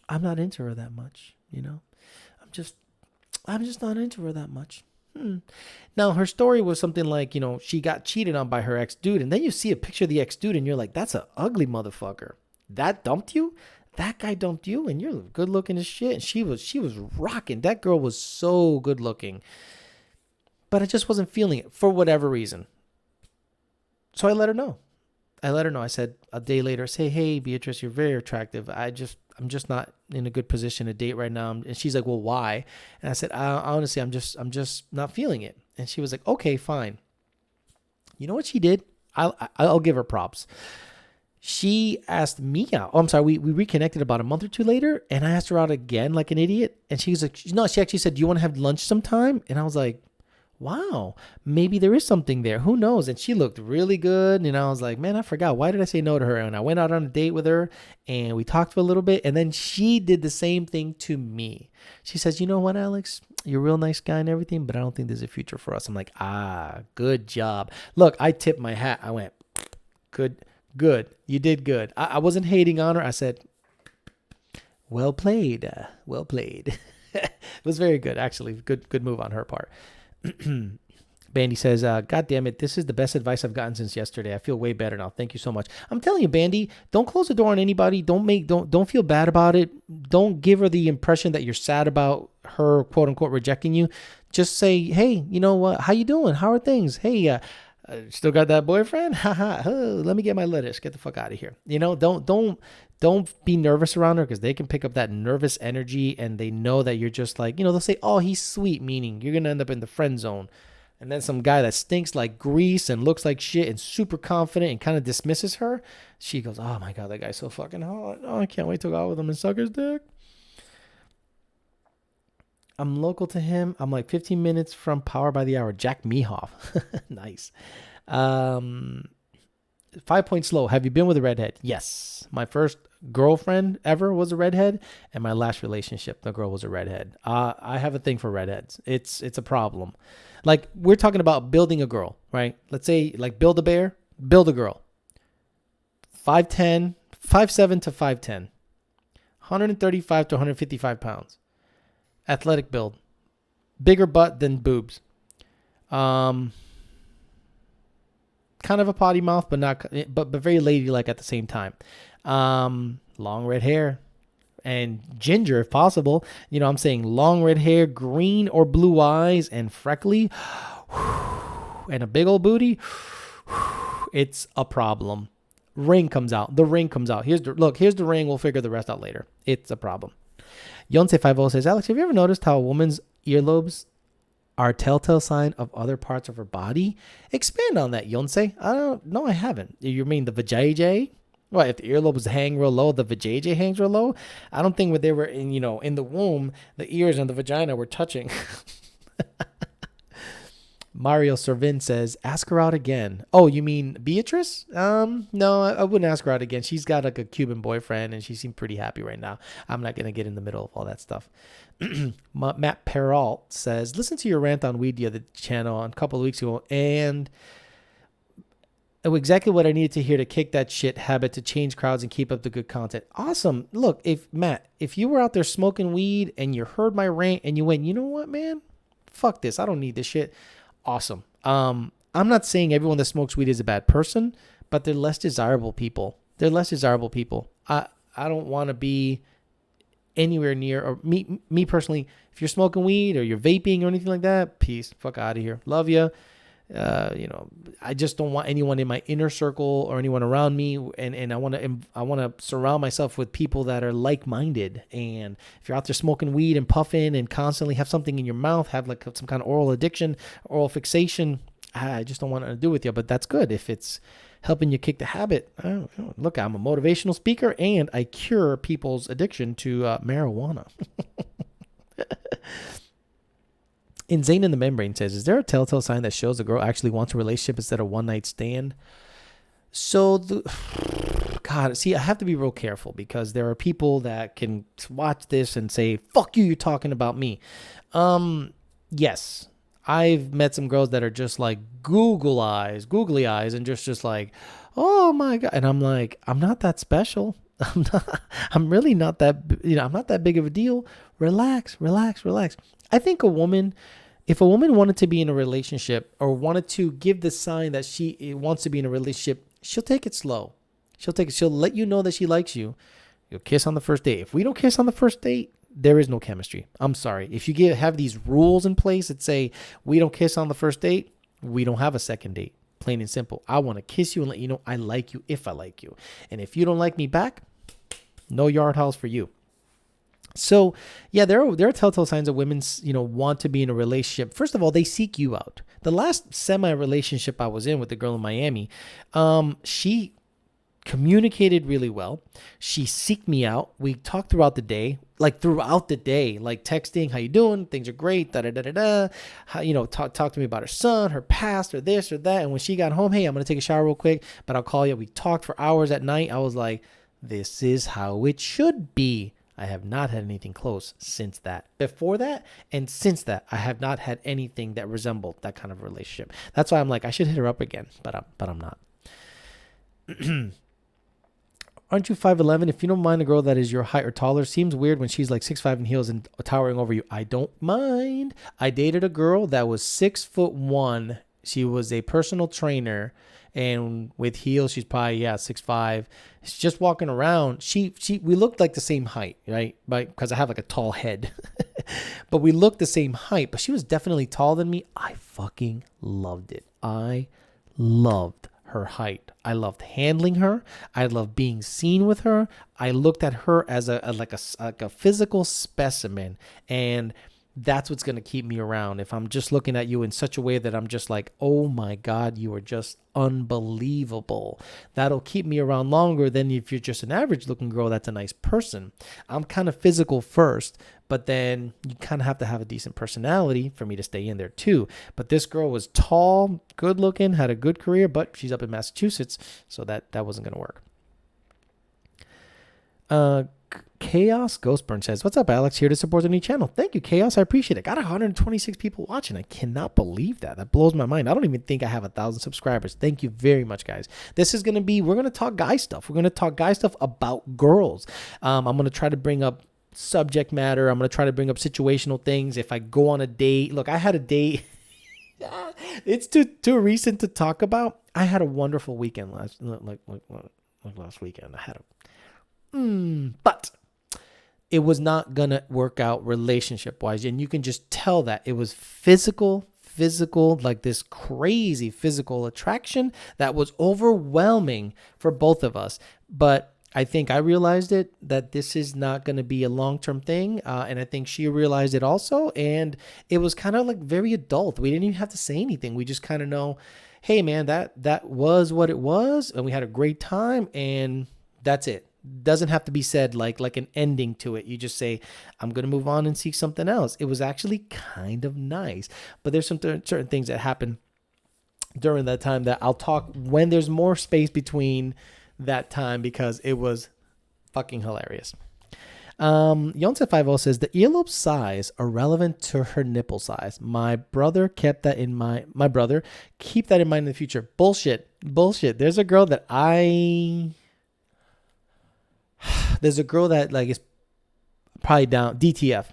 I'm not into her that much, I'm just not into her that much. Now, her story was something like, she got cheated on by her ex-dude, and then you see a picture of the ex-dude, and you're like, that's an ugly motherfucker. That dumped you? That guy dumped you, and you're good looking as shit. And she was rocking. That girl was so good looking. But I just wasn't feeling it for whatever reason. So I let her know. I said a day later, say, hey, Beatrice, you're very attractive. I'm just not in a good position to date right now. And she's like, well, why? And I said, honestly, I'm just not feeling it. And she was like, okay, fine. You know what she did? I'll give her props. She asked me out. Oh, I'm sorry. We reconnected about a month or two later, and I asked her out again like an idiot. And she was like, no, she actually said, do you want to have lunch sometime? And I was like, wow, maybe there is something there. Who knows? And she looked really good. And I was like, man, I forgot. Why did I say no to her? And I went out on a date with her, and we talked for a little bit. And then she did the same thing to me. She says, you know what, Alex? You're a real nice guy and everything, but I don't think there's a future for us. I'm like, good job. Look, I tipped my hat. I went, good. You did good. I wasn't hating on her. I said, well played. It was very good, actually. Good move on her part. Bandy says, God damn it, this is the best advice I've gotten since yesterday. I feel way better now. Thank you so much. I'm telling you, Bandy, don't close the door on anybody. Don't feel bad about it. Don't give her the impression that you're sad about her, quote unquote, rejecting you. Just say, hey, you know what? How you doing? How are things? Hey, still got that boyfriend? Haha. Let me get my lettuce. Get the fuck out of here. Don't be nervous around her, because they can pick up that nervous energy, and they know that you're just like, they'll say, oh, he's sweet, meaning you're going to end up in the friend zone. And then some guy that stinks like grease and looks like shit and super confident and kind of dismisses her. She goes, oh my God, that guy's so fucking hot. Oh, I can't wait to go out with him and suck his dick. I'm local to him. I'm like 15 minutes from Power by the Hour. Jack Mehoff. Nice. 5 Point Slow. Have you been with a redhead? Yes. My first girlfriend ever was a redhead, and my last relationship, the girl was a redhead. I have a thing for redheads. It's a problem. Like, we're talking about building a girl, right? Let's say, like, build a bear, build a girl. 5'7" to 5'10", 135 to 155 pounds. Athletic build. Bigger butt than boobs. Kind of a potty mouth, but very ladylike at the same time. Long red hair and ginger if possible. I'm saying long red hair, green or blue eyes, and freckly, and a big old booty. It's a problem. Ring comes out. The ring comes out. Here's the ring. We'll figure the rest out later. It's a problem. Yonce50 says, Alex, have you ever noticed how a woman's earlobes are a telltale sign of other parts of her body? Expand on that, Yonce. I haven't. You mean the vajayjay? Well, if the earlobes hang real low, the vajayjay hangs real low. I don't think when they were in the womb, the ears and the vagina were touching. Mario Servin says, ask her out again. Oh, you mean Beatrice? No, I wouldn't ask her out again. She's got like a Cuban boyfriend and she seemed pretty happy right now. I'm not going to get in the middle of all that stuff. Matt Peralt says, listen to your rant on weed the other channel a couple of weeks ago and exactly what I needed to hear to kick that shit habit to change crowds and keep up the good content. Awesome. Look, if you were out there smoking weed and you heard my rant and you went, you know what, man? Fuck this. I don't need this shit. Awesome. I'm not saying everyone that smokes weed is a bad person, but they're less desirable people. I don't want to be anywhere near, or me personally, if you're smoking weed or you're vaping or anything like that, peace, fuck out of here. Love you. I just don't want anyone in my inner circle or anyone around me. And I want to surround myself with people that are like-minded. And if you're out there smoking weed and puffing and constantly have something in your mouth, have like some kind of oral addiction, oral fixation, I just don't want to do with you, but that's good. If it's helping you kick the habit, look, I'm a motivational speaker and I cure people's addiction to marijuana. Insane in the Membrane says, is there a telltale sign that shows a girl actually wants a relationship instead of one night stand? So, God, see, I have to be real careful because there are people that can watch this and say, fuck you, you're talking about me. Yes, I've met some girls that are just like googly eyes and just like, oh my God. And I'm like, I'm not that special. I'm really not that, I'm not that big of a deal. Relax. I think if a woman wanted to be in a relationship or wanted to give the sign that she wants to be in a relationship, she'll take it slow. She'll let you know that she likes you. You'll kiss on the first date. If we don't kiss on the first date, there is no chemistry. I'm sorry. If you have these rules in place that say we don't kiss on the first date, we don't have a second date. Plain and simple. I want to kiss you and let you know I like you if I like you. And if you don't like me back, no yard house for you. So, yeah, there are telltale signs that women, want to be in a relationship. First of all, they seek you out. The last semi-relationship I was in with the girl in Miami, she communicated really well. She seeked me out. We talked throughout the day, like texting, how you doing? Things are great, da-da-da-da-da. How, talk to me about her son, her past, or this or that. And when she got home, hey, I'm going to take a shower real quick, but I'll call you. We talked for hours at night. I was like, this is how it should be. I have not had anything close since that. Before that and since that, I have not had anything that resembled that kind of relationship. That's why I'm like, I should hit her up again, but I'm not. Aren't you 5'11"? If you don't mind a girl that is your height or taller, seems weird when she's like 6'5" in heels and towering over you. I don't mind. I dated a girl that was 6'1". She was a personal trainer. And with heels, she's probably, 6'5". She's just walking around. We looked like the same height, right? Because I have like a tall head. But we looked the same height. But she was definitely taller than me. I fucking loved it. I loved her height. I loved handling her. I loved being seen with her. I looked at her as a physical specimen. And that's what's going to keep me around. If I'm just looking at you in such a way that I'm just like, oh my God, you are just unbelievable. That'll keep me around longer than if you're just an average looking girl that's a nice person. I'm kind of physical first, but then you kind of have to have a decent personality for me to stay in there too. But this girl was tall, good looking, had a good career, but she's up in Massachusetts, so that wasn't going to work. Chaos Ghostburn says, what's up, Alex? Here to support the new channel. Thank you, Chaos. I appreciate it. Got 126 people watching. I cannot believe that. That blows my mind. I don't even think I have 1,000 subscribers. Thank you very much, guys. This is going to be, we're going to talk guy stuff. We're going to talk guy stuff about girls. I'm going to try to bring up subject matter. I'm going to try to bring up situational things. If I go on a date, look, I had a date. It's too recent to talk about. I had a wonderful weekend last weekend. I had but it was not going to work out relationship wise. And you can just tell that it was physical physical, like this crazy physical attraction that was overwhelming for both of us. But I think I realized that this is not going to be a long-term thing. And I think she realized it also. And it was kind of like very adult. We didn't even have to say anything. We just kind of know, hey man, that was what it was. And we had a great time, and that's it. Doesn't have to be said like an ending to it. You just say, I'm going to move on and seek something else. It was actually kind of nice. But there's some certain things that happen during that time that I'll talk when there's more space between that time, because it was fucking hilarious. Yonce50 says the earlobe size are relevant to her nipple size. My brother keep that in mind in the future. Bullshit. There's a girl that like is probably down DTF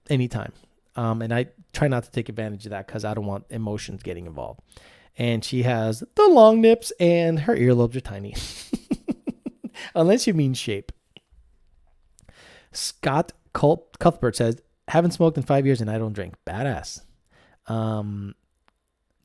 anytime. And I try not to take advantage of that because I don't want emotions getting involved. And she has the long nips and her earlobes are tiny. Unless you mean shape. Scott Cuthbert says, haven't smoked in 5 years and I don't drink. Badass.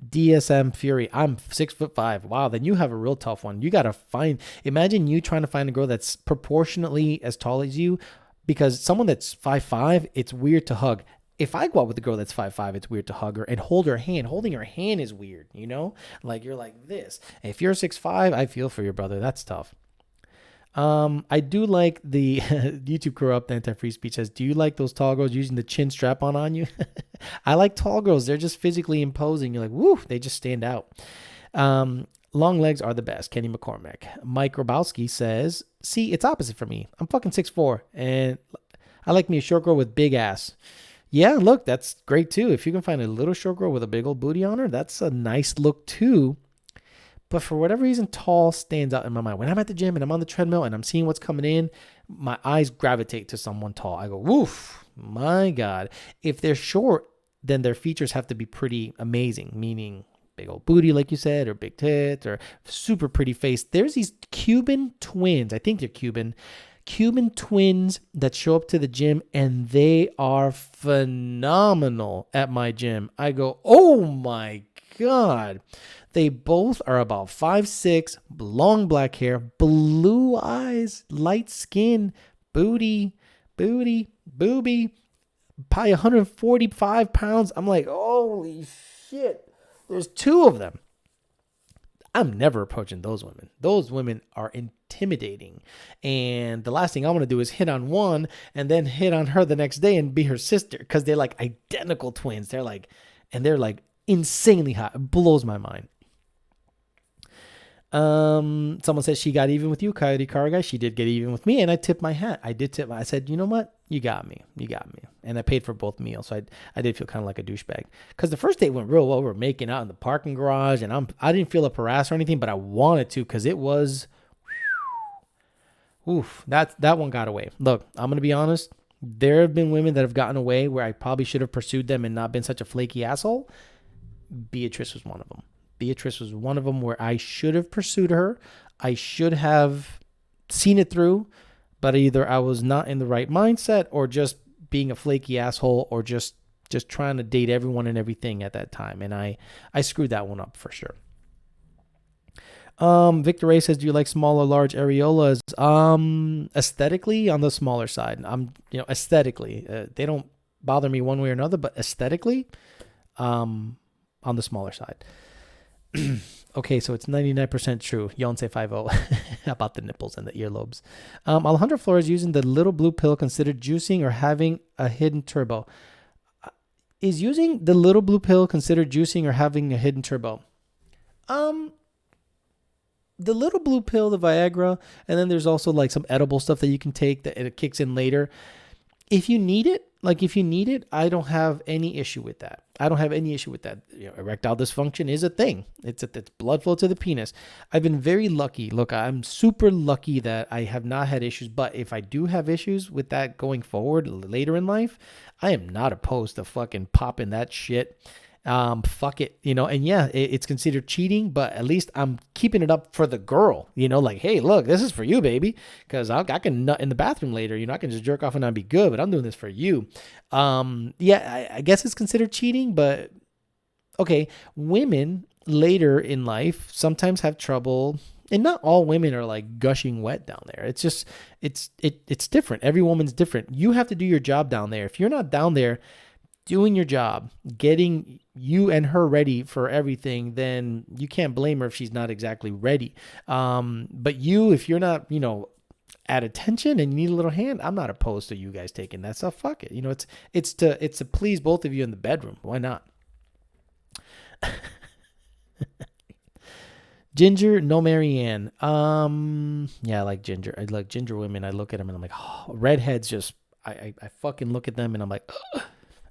DSM Fury, I'm 6'5". Wow, then you have a real tough one. You got to imagine you trying to find a girl that's proportionately as tall as you, because someone that's 5'5", it's weird to hug. If I go out with a girl that's 5'5", it's weird to hug her and hold her hand. Holding her hand is weird, you know? Like you're like this. If you're 6'5", I feel for your brother. That's tough. I do like the YouTube Corrupt Anti-Free Speech says, do you like those tall girls using the chin strap on you? I like tall girls. They're just physically imposing. You're like, woo, they just stand out. Long legs are the best. Kenny McCormick. Mike Grabowski says, see, it's opposite for me. I'm fucking 6'4", and I like me a short girl with big ass. Yeah, look, that's great too. If you can find a little short girl with a big old booty on her, that's a nice look too. But for whatever reason, tall stands out in my mind. When I'm at the gym and I'm on the treadmill and I'm seeing what's coming in, my eyes gravitate to someone tall. I go, woof, my God. If they're short, then their features have to be pretty amazing, meaning big old booty, like you said, or big tits, or super pretty face. There's these Cuban twins. I think they're Cuban twins that show up to the gym, and they are phenomenal at my gym. I go, oh my God. They both are about 5'6", long black hair, blue eyes, light skin, booby, probably 145 pounds. I'm like, holy shit. There's two of them. I'm never approaching those women. Those women are intimidating. And the last thing I want to do is hit on one and then hit on her the next day and be her sister, because they're like identical twins. They're like insanely hot. It blows my mind. Someone says she got even with you, Coyote Car Guy. She did get even with me, and I tipped my hat. I said, you know what? You got me. And I paid for both meals, so I did feel kind of like a douchebag. Because the first date went real well. We were making out in the parking garage, and I didn't feel harassed or anything, but I wanted to, because it was, oof, that one got away. Look, I'm going to be honest. There have been women that have gotten away where I probably should have pursued them and not been such a flaky asshole. Beatrice was one of them. Where I should have pursued her. I should have seen it through, but either I was not in the right mindset, or just being a flaky asshole, or just trying to date everyone and everything at that time. And I screwed that one up for sure. Victor A says, do you like small or large areolas? Aesthetically, on the smaller side. Aesthetically, they don't bother me one way or another, but aesthetically, on the smaller side. Okay, so it's 99% true. Yonce50 about the nipples and the earlobes. Alejandro Flores, using the little blue pill considered juicing or having a hidden turbo? Is using the little blue pill considered juicing or having a hidden turbo? The little blue pill, the Viagra, and then there's also like some edible stuff that you can take that it kicks in later. If you need it, I don't have any issue with that. Erectile dysfunction is a thing. It's blood flow to the penis. I've been very lucky. Look, I'm super lucky that I have not had issues. But if I do have issues with that going forward later in life, I am not opposed to fucking popping that shit. Fuck it, and yeah, it's considered cheating, but at least I'm keeping it up for the girl, like, hey, look, this is for you, baby, because I can nut in the bathroom later, I can just jerk off and not be good, but I'm doing this for you. Yeah, I guess it's considered cheating, but okay, women later in life sometimes have trouble, and not all women are like gushing wet down there. It's just, it's different. Every woman's different. You have to do your job down there. If you're not down there doing your job, getting you and her ready for everything, then you can't blame her if she's not exactly ready. But if you're not, at attention and you need a little hand, I'm not opposed to you guys taking that stuff. Fuck it. It's to please both of you in the bedroom. Why not? Ginger, no Marianne. Yeah, I like ginger. I like ginger women. I look at them and I'm like, oh, redheads just, I fucking look at them and I'm like, ugh.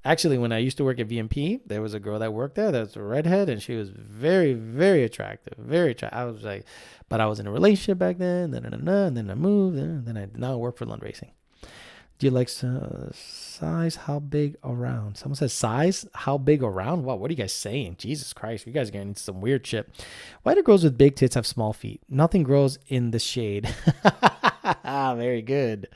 Actually, when I used to work at VMP, there was a girl that worked there that's a redhead, and she was very, very attractive. Very attractive. I was like, but I was in a relationship back then, and then I moved, and then I now work for Lund Racing. Do you like size? How big around? Someone says size? How big around? Wow, what are you guys saying? Jesus Christ, you guys are getting into some weird shit. Why do girls with big tits have small feet? Nothing grows in the shade. Very good.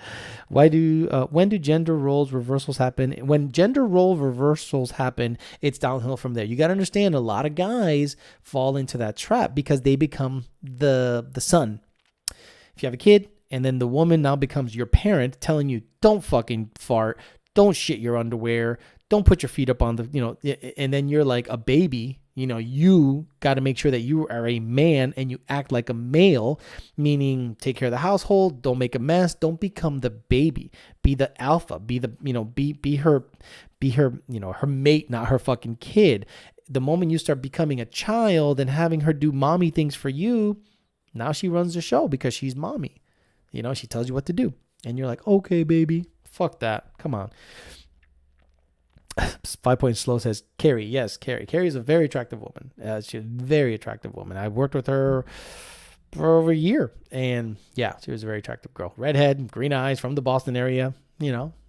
When do gender roles reversals happen? When gender role reversals happen, it's downhill from there. You got to understand, a lot of guys fall into that trap because they become the son. If you have a kid, and then the woman now becomes your parent, telling you, don't fucking fart, don't shit your underwear, don't put your feet up on and then you're like a baby. You got to make sure that you are a man and you act like a male, meaning take care of the household, don't make a mess, don't become the baby, be the alpha, be her, her mate, not her fucking kid. The moment you start becoming a child and having her do mommy things for you, now she runs the show because she's mommy. She tells you what to do. And you're like, okay, baby, fuck that. Come on. 5 Point Slow says, Carrie. Yes, Carrie. Carrie is a very attractive woman. She's a very attractive woman. I worked with her for over a year. And yeah, she was a very attractive girl. Redhead, green eyes, from the Boston area.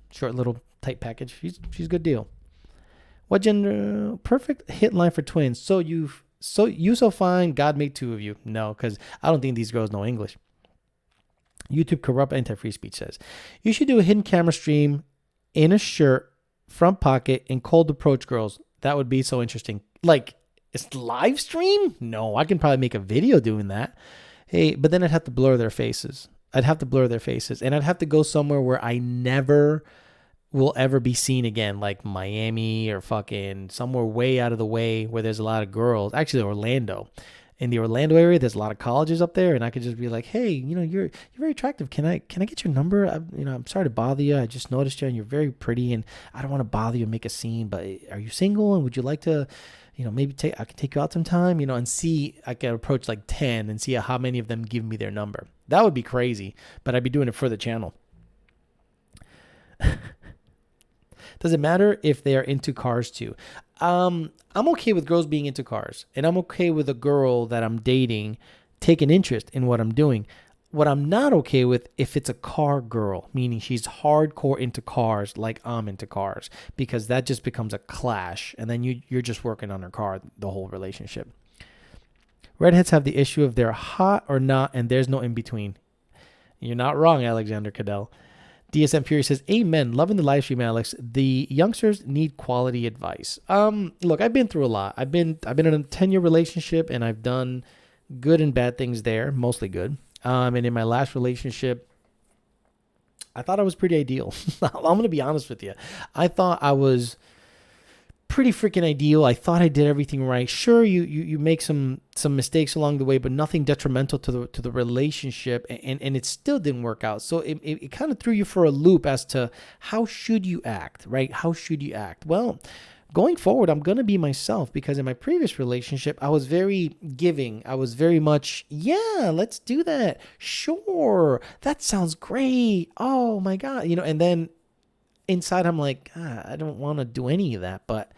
Short little tight package. She's a good deal. What gender? Perfect hit line for twins. So you so fine, God made two of you. No, because I don't think these girls know English. YouTube corrupt anti-free speech says, you should do a hidden camera stream in a shirt, front pocket, and cold approach girls. That would be so interesting. Like, it's live stream? No, I can probably make a video doing that. Hey, but then I'd have to blur their faces. And I'd have to go somewhere where I never will ever be seen again, like Miami or fucking somewhere way out of the way where there's a lot of girls. Actually, Orlando. In the Orlando area, there's a lot of colleges up there, and I could just be like, "Hey, you're very attractive. Can I get your number? I'm sorry to bother you. I just noticed you, and you're very pretty, and I don't want to bother you and make a scene. But are you single? And would you like to, maybe I can take you out sometime, and see. I can approach like 10 and see how many of them give me their number. That would be crazy, but I'd be doing it for the channel. Does it matter if they are into cars too? I'm okay with girls being into cars, and I'm okay with a girl that I'm dating taking interest in what I'm doing. What I'm not okay with, if it's a car girl, meaning she's hardcore into cars like I'm into cars, because that just becomes a clash, and then you're just working on her car the whole relationship. Redheads have the issue of they're hot or not, and there's no in between. You're not wrong, Alexander Cadell. DSM Fury says, amen. Loving the live stream, Alex. The youngsters need quality advice. Look, I've been through a lot. I've been in a 10-year relationship, and I've done good and bad things there, mostly good. And in my last relationship, I thought I was pretty ideal. I'm going to be honest with you. I thought I was pretty freaking ideal. I thought I did everything right. Sure, you make some mistakes along the way, but nothing detrimental to the relationship, and it still didn't work out. So it kind of threw you for a loop as to how should you act, right? How should you act? Well, going forward, I'm going to be myself, because in my previous relationship, I was very giving. I was very much, yeah, let's do that. Sure, that sounds great. Oh my God. And then inside I'm like, I don't want to do any of that, but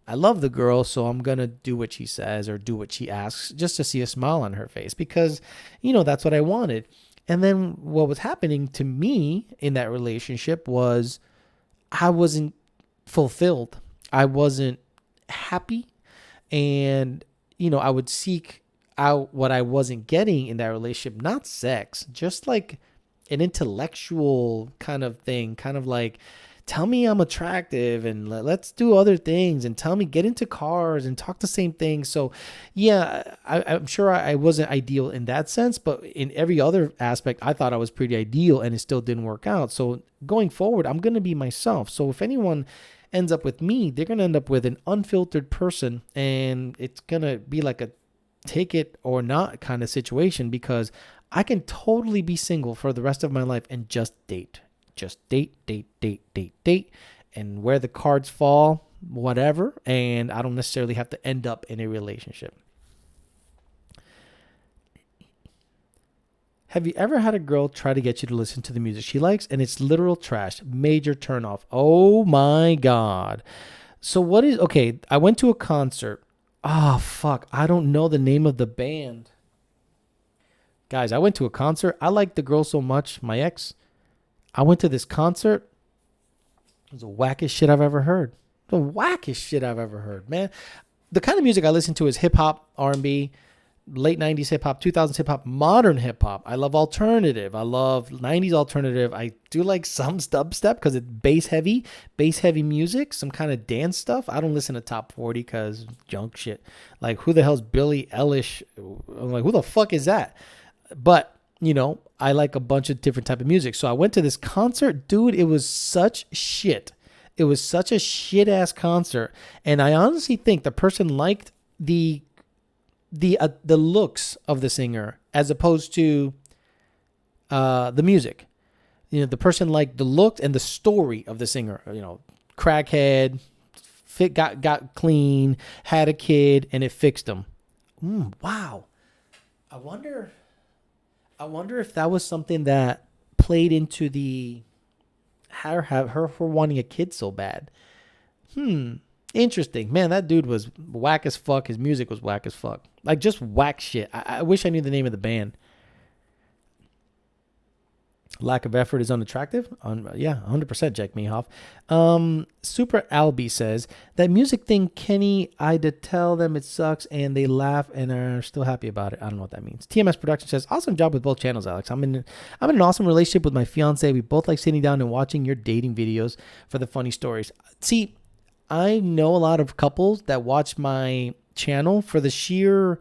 I love the girl, so I'm going to do what she says or do what she asks just to see a smile on her face, because, that's what I wanted. And then what was happening to me in that relationship was I wasn't fulfilled. I wasn't happy. And, I would seek out what I wasn't getting in that relationship, not sex, just like an intellectual kind of thing, kind of like tell me I'm attractive and let's do other things and tell me get into cars and talk the same thing. So yeah, I'm sure I wasn't ideal in that sense, but in every other aspect, I thought I was pretty ideal and it still didn't work out. So going forward, I'm going to be myself. So if anyone ends up with me, they're going to end up with an unfiltered person, and it's going to be like a take it or not kind of situation, because I can totally be single for the rest of my life and just date. Just date. And where the cards fall, whatever. And I don't necessarily have to end up in a relationship. Have you ever had a girl try to get you to listen to the music she likes and it's literal trash? Major turnoff. Oh my God. So okay, I went to a concert. Oh, fuck. I don't know the name of the band. Guys, I went to a concert. I liked the girl so much, my ex. I went to this concert. It was the wackest shit I've ever heard. The wackest shit I've ever heard, man. The kind of music I listen to is hip-hop, R&B, late 90s hip-hop, 2000s hip-hop, modern hip-hop. I love alternative. I love 90s alternative. I do like some dubstep because it's bass-heavy music, some kind of dance stuff. I don't listen to top 40 because junk shit. Like, who the hell's Billie Eilish? I'm like, who the fuck is that? But, you know, I like a bunch of different type of music. So I went to this concert. Dude, it was such shit. It was such a shit-ass concert. And I honestly think the person liked the looks of the singer as opposed to the music. You know, the person liked the look and the story of the singer. You know, crackhead, got clean, had a kid, and it fixed him. Wow. I wonder if that was something that played into the her wanting a kid so bad. Interesting. Man, that dude was whack as fuck. His music was whack as fuck. Like, just whack shit. I wish I knew the name of the band. Lack of effort is unattractive. Yeah, 100%, Jack Mehoff. Super Albie says, that music thing, Kenny, I did tell them it sucks and they laugh and are still happy about it. I don't know what that means. TMS Production says, awesome job with both channels, Alex. I'm in an awesome relationship with my fiance. We both like sitting down and watching your dating videos for the funny stories. See, I know a lot of couples that watch my channel for the sheer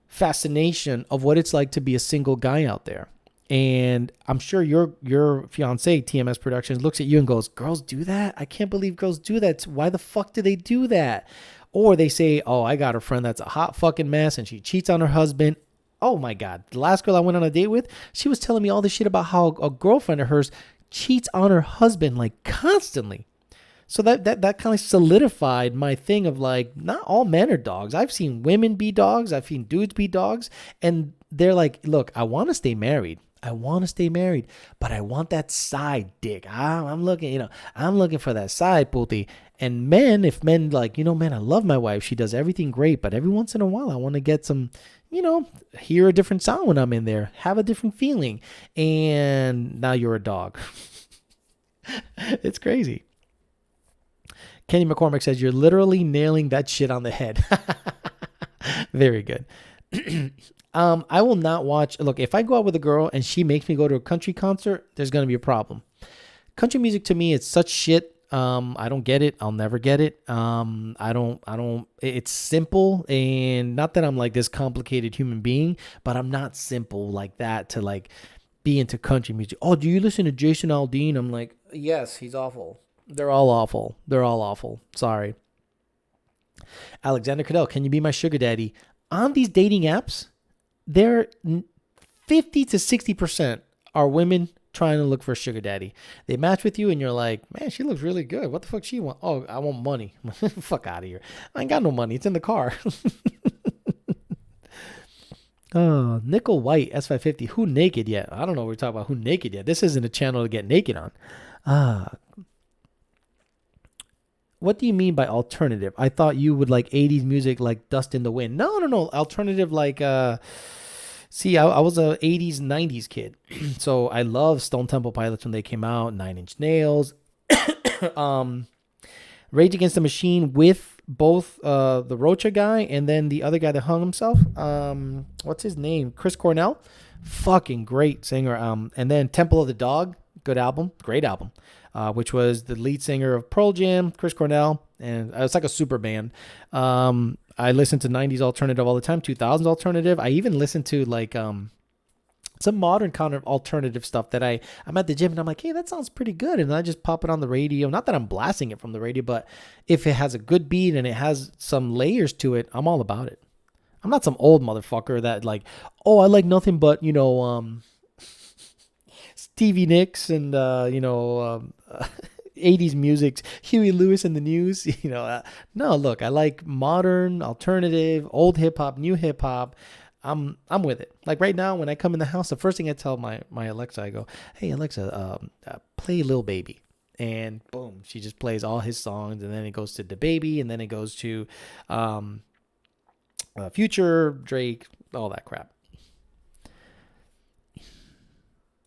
fascination of what it's like to be a single guy out there. And I'm sure your fiance, TMS Productions, looks at you and goes, girls do that? I can't believe girls do that. Why the fuck do they do that? Or they say, oh, I got a friend that's a hot fucking mess and she cheats on her husband. Oh my God. The last girl I went on a date with, she was telling me all this shit about how a girlfriend of hers cheats on her husband like constantly. So that kind of solidified my thing of like, not all men are dogs. I've seen women be dogs. I've seen dudes be dogs. And they're like, look, I want to stay married. But I want that side dick. I'm looking for that side booty. And if men like, man, I love my wife. She does everything great. But every once in a while, I want to get some, hear a different sound when I'm in there, have a different feeling. And now you're a dog. It's crazy. Kenny McCormick says, you're literally nailing that shit on the head. Very good. I will not watch. Look, if I go out with a girl and she makes me go to a country concert, there's going to be a problem. Country music to me, it's such shit. I don't get it. I'll never get it. It's simple, and not that I'm like this complicated human being, but I'm not simple like that to like be into country music. Oh, do you listen to Jason Aldean? I'm like, yes, he's awful. They're all awful. Sorry. Alexander Cadell, can you be my sugar daddy? On these dating apps, they're 50 to 60% are women trying to look for a sugar daddy. They match with you and you're like, man, she looks really good. What the fuck she want? Oh, I want money. Fuck out of here. I ain't got no money. It's in the car. Oh, Nickel White, S550. Who naked yet? I don't know what we're talking about. Who naked yet? This isn't a channel to get naked on. What do you mean by alternative? I thought you would like 80s music like Dust in the Wind. No. Alternative like, see, I was a 80s, 90s kid. So I love Stone Temple Pilots when they came out, Nine Inch Nails, Rage Against the Machine with both the Rocha guy and then the other guy that hung himself. What's his name? Chris Cornell. Fucking great singer. And then Temple of the Dog. Good album. Great album. which was the lead singer of Pearl Jam, Chris Cornell, and it's like a super band. I listen to 90s alternative all the time, 2000s alternative. I even listen to like some modern kind of alternative stuff that I'm at the gym and I'm like, hey, that sounds pretty good. And I just pop it on the radio. Not that I'm blasting it from the radio, but if it has a good beat and it has some layers to it, I'm all about it. I'm not some old motherfucker that like, oh, I like nothing but, Stevie Nicks and, 80s music, Huey Lewis and the News. No, look, I like modern, alternative, old hip hop, new hip hop. I'm with it. Like right now, when I come in the house, the first thing I tell my Alexa, I go, hey, Alexa, play Lil Baby. And boom, she just plays all his songs. And then it goes to the Baby. And then it goes to Future, Drake, all that crap.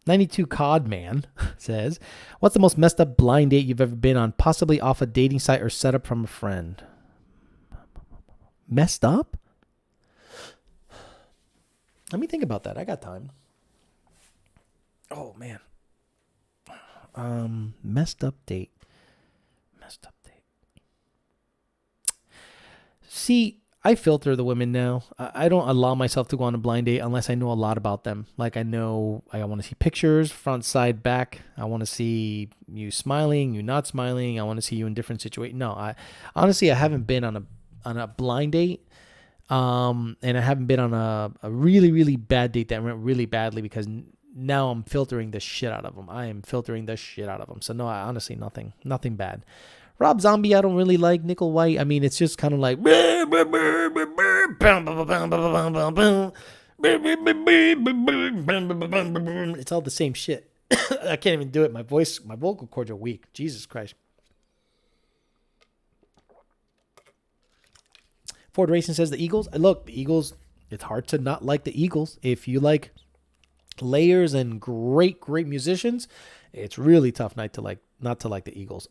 92 Cod Man says, what's the most messed up blind date you've ever been on? Possibly off a dating site or set up from a friend. Messed up? Let me think about that. I got time. Oh, man. Messed up date. See, I filter the women now. I don't allow myself to go on a blind date unless I know a lot about them. Like I want to see pictures, front, side, back. I want to see you smiling, you not smiling. I want to see you in different situations. No, I haven't been on a blind date. And I haven't been on a really, really bad date that went really badly because now I'm filtering the shit out of them. I am filtering the shit out of them. So no, honestly, nothing bad. Rob Zombie, I don't really like. Nickel White, I mean, it's just kind of like it's all the same shit. I can't even do it. My vocal cords are weak. Jesus Christ. Ford Racing says the Eagles. Look, the Eagles, it's hard to not like the Eagles. If you like layers and great musicians, it's really tough not to like the Eagles.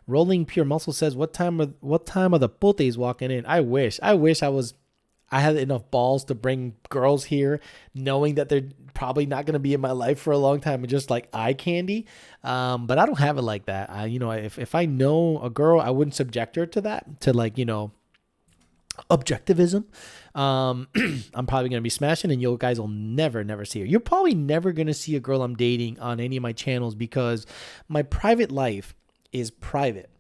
Rolling Pure Muscle says, what time are the putes walking in? I wish I had enough balls to bring girls here knowing that they're probably not going to be in my life for a long time and just like eye candy. But I don't have it like that. If I know a girl, I wouldn't subject her to that, to like, objectivism. I'm probably going to be smashing and you guys will never see her. You're probably never going to see a girl I'm dating on any of my channels because my private life is private.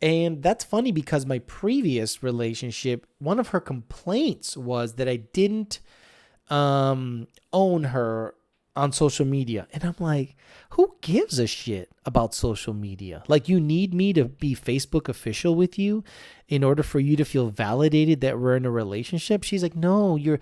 And that's funny because my previous relationship, one of her complaints was that I didn't own her on social media. And I'm like, who gives a shit about social media? Like, you need me to be Facebook official with you in order for you to feel validated that we're in a relationship? She's like, no, you're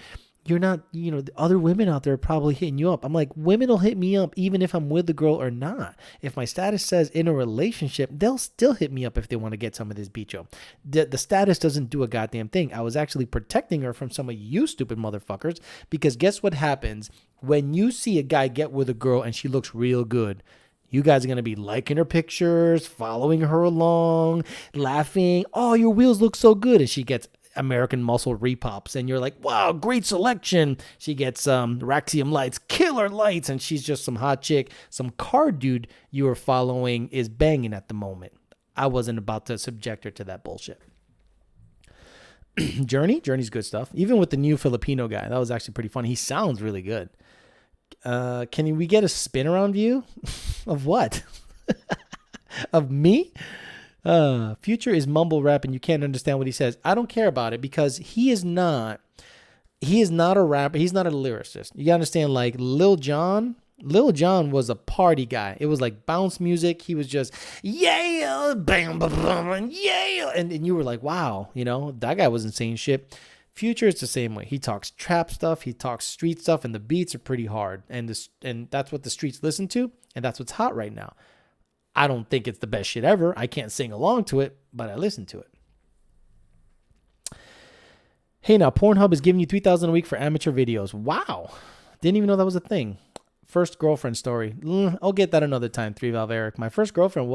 not, the other women out there are probably hitting you up. I'm like, women will hit me up even if I'm with the girl or not. If my status says in a relationship, they'll still hit me up if they want to get some of this bicho. The status doesn't do a goddamn thing. I was actually protecting her from some of you stupid motherfuckers because guess what happens when you see a guy get with a girl and she looks real good? You guys are going to be liking her pictures, following her along, laughing. Oh, your wheels look so good. And she gets American Muscle repops. And you're like, wow, great selection. She gets Raxium lights, killer lights. And she's just some hot chick. Some car dude you are following is banging at the moment. I wasn't about to subject her to that bullshit. Journey's good stuff. Even with the new Filipino guy, that was actually pretty funny. He sounds really good. Can we get a spin around view of what? Of me? Future is mumble rap and you can't understand what he says. I don't care about it because he is not a rapper. He's not a lyricist. You gotta understand, like Lil Jon was a party guy. It was like bounce music. He was just, yeah, bam, bam, bam, yeah. And you were like, wow, that guy wasn't saying shit. Future is the same way. He talks trap stuff. He talks street stuff, and the beats are pretty hard. And that's what the streets listen to, and that's what's hot right now. I don't think it's the best shit ever. I can't sing along to it, but I listen to it. Hey, now Pornhub is giving you $3,000 a week for amateur videos. Wow. Didn't even know that was a thing. First girlfriend story. I'll get that another time. 3 Valve Eric. My first girlfriend.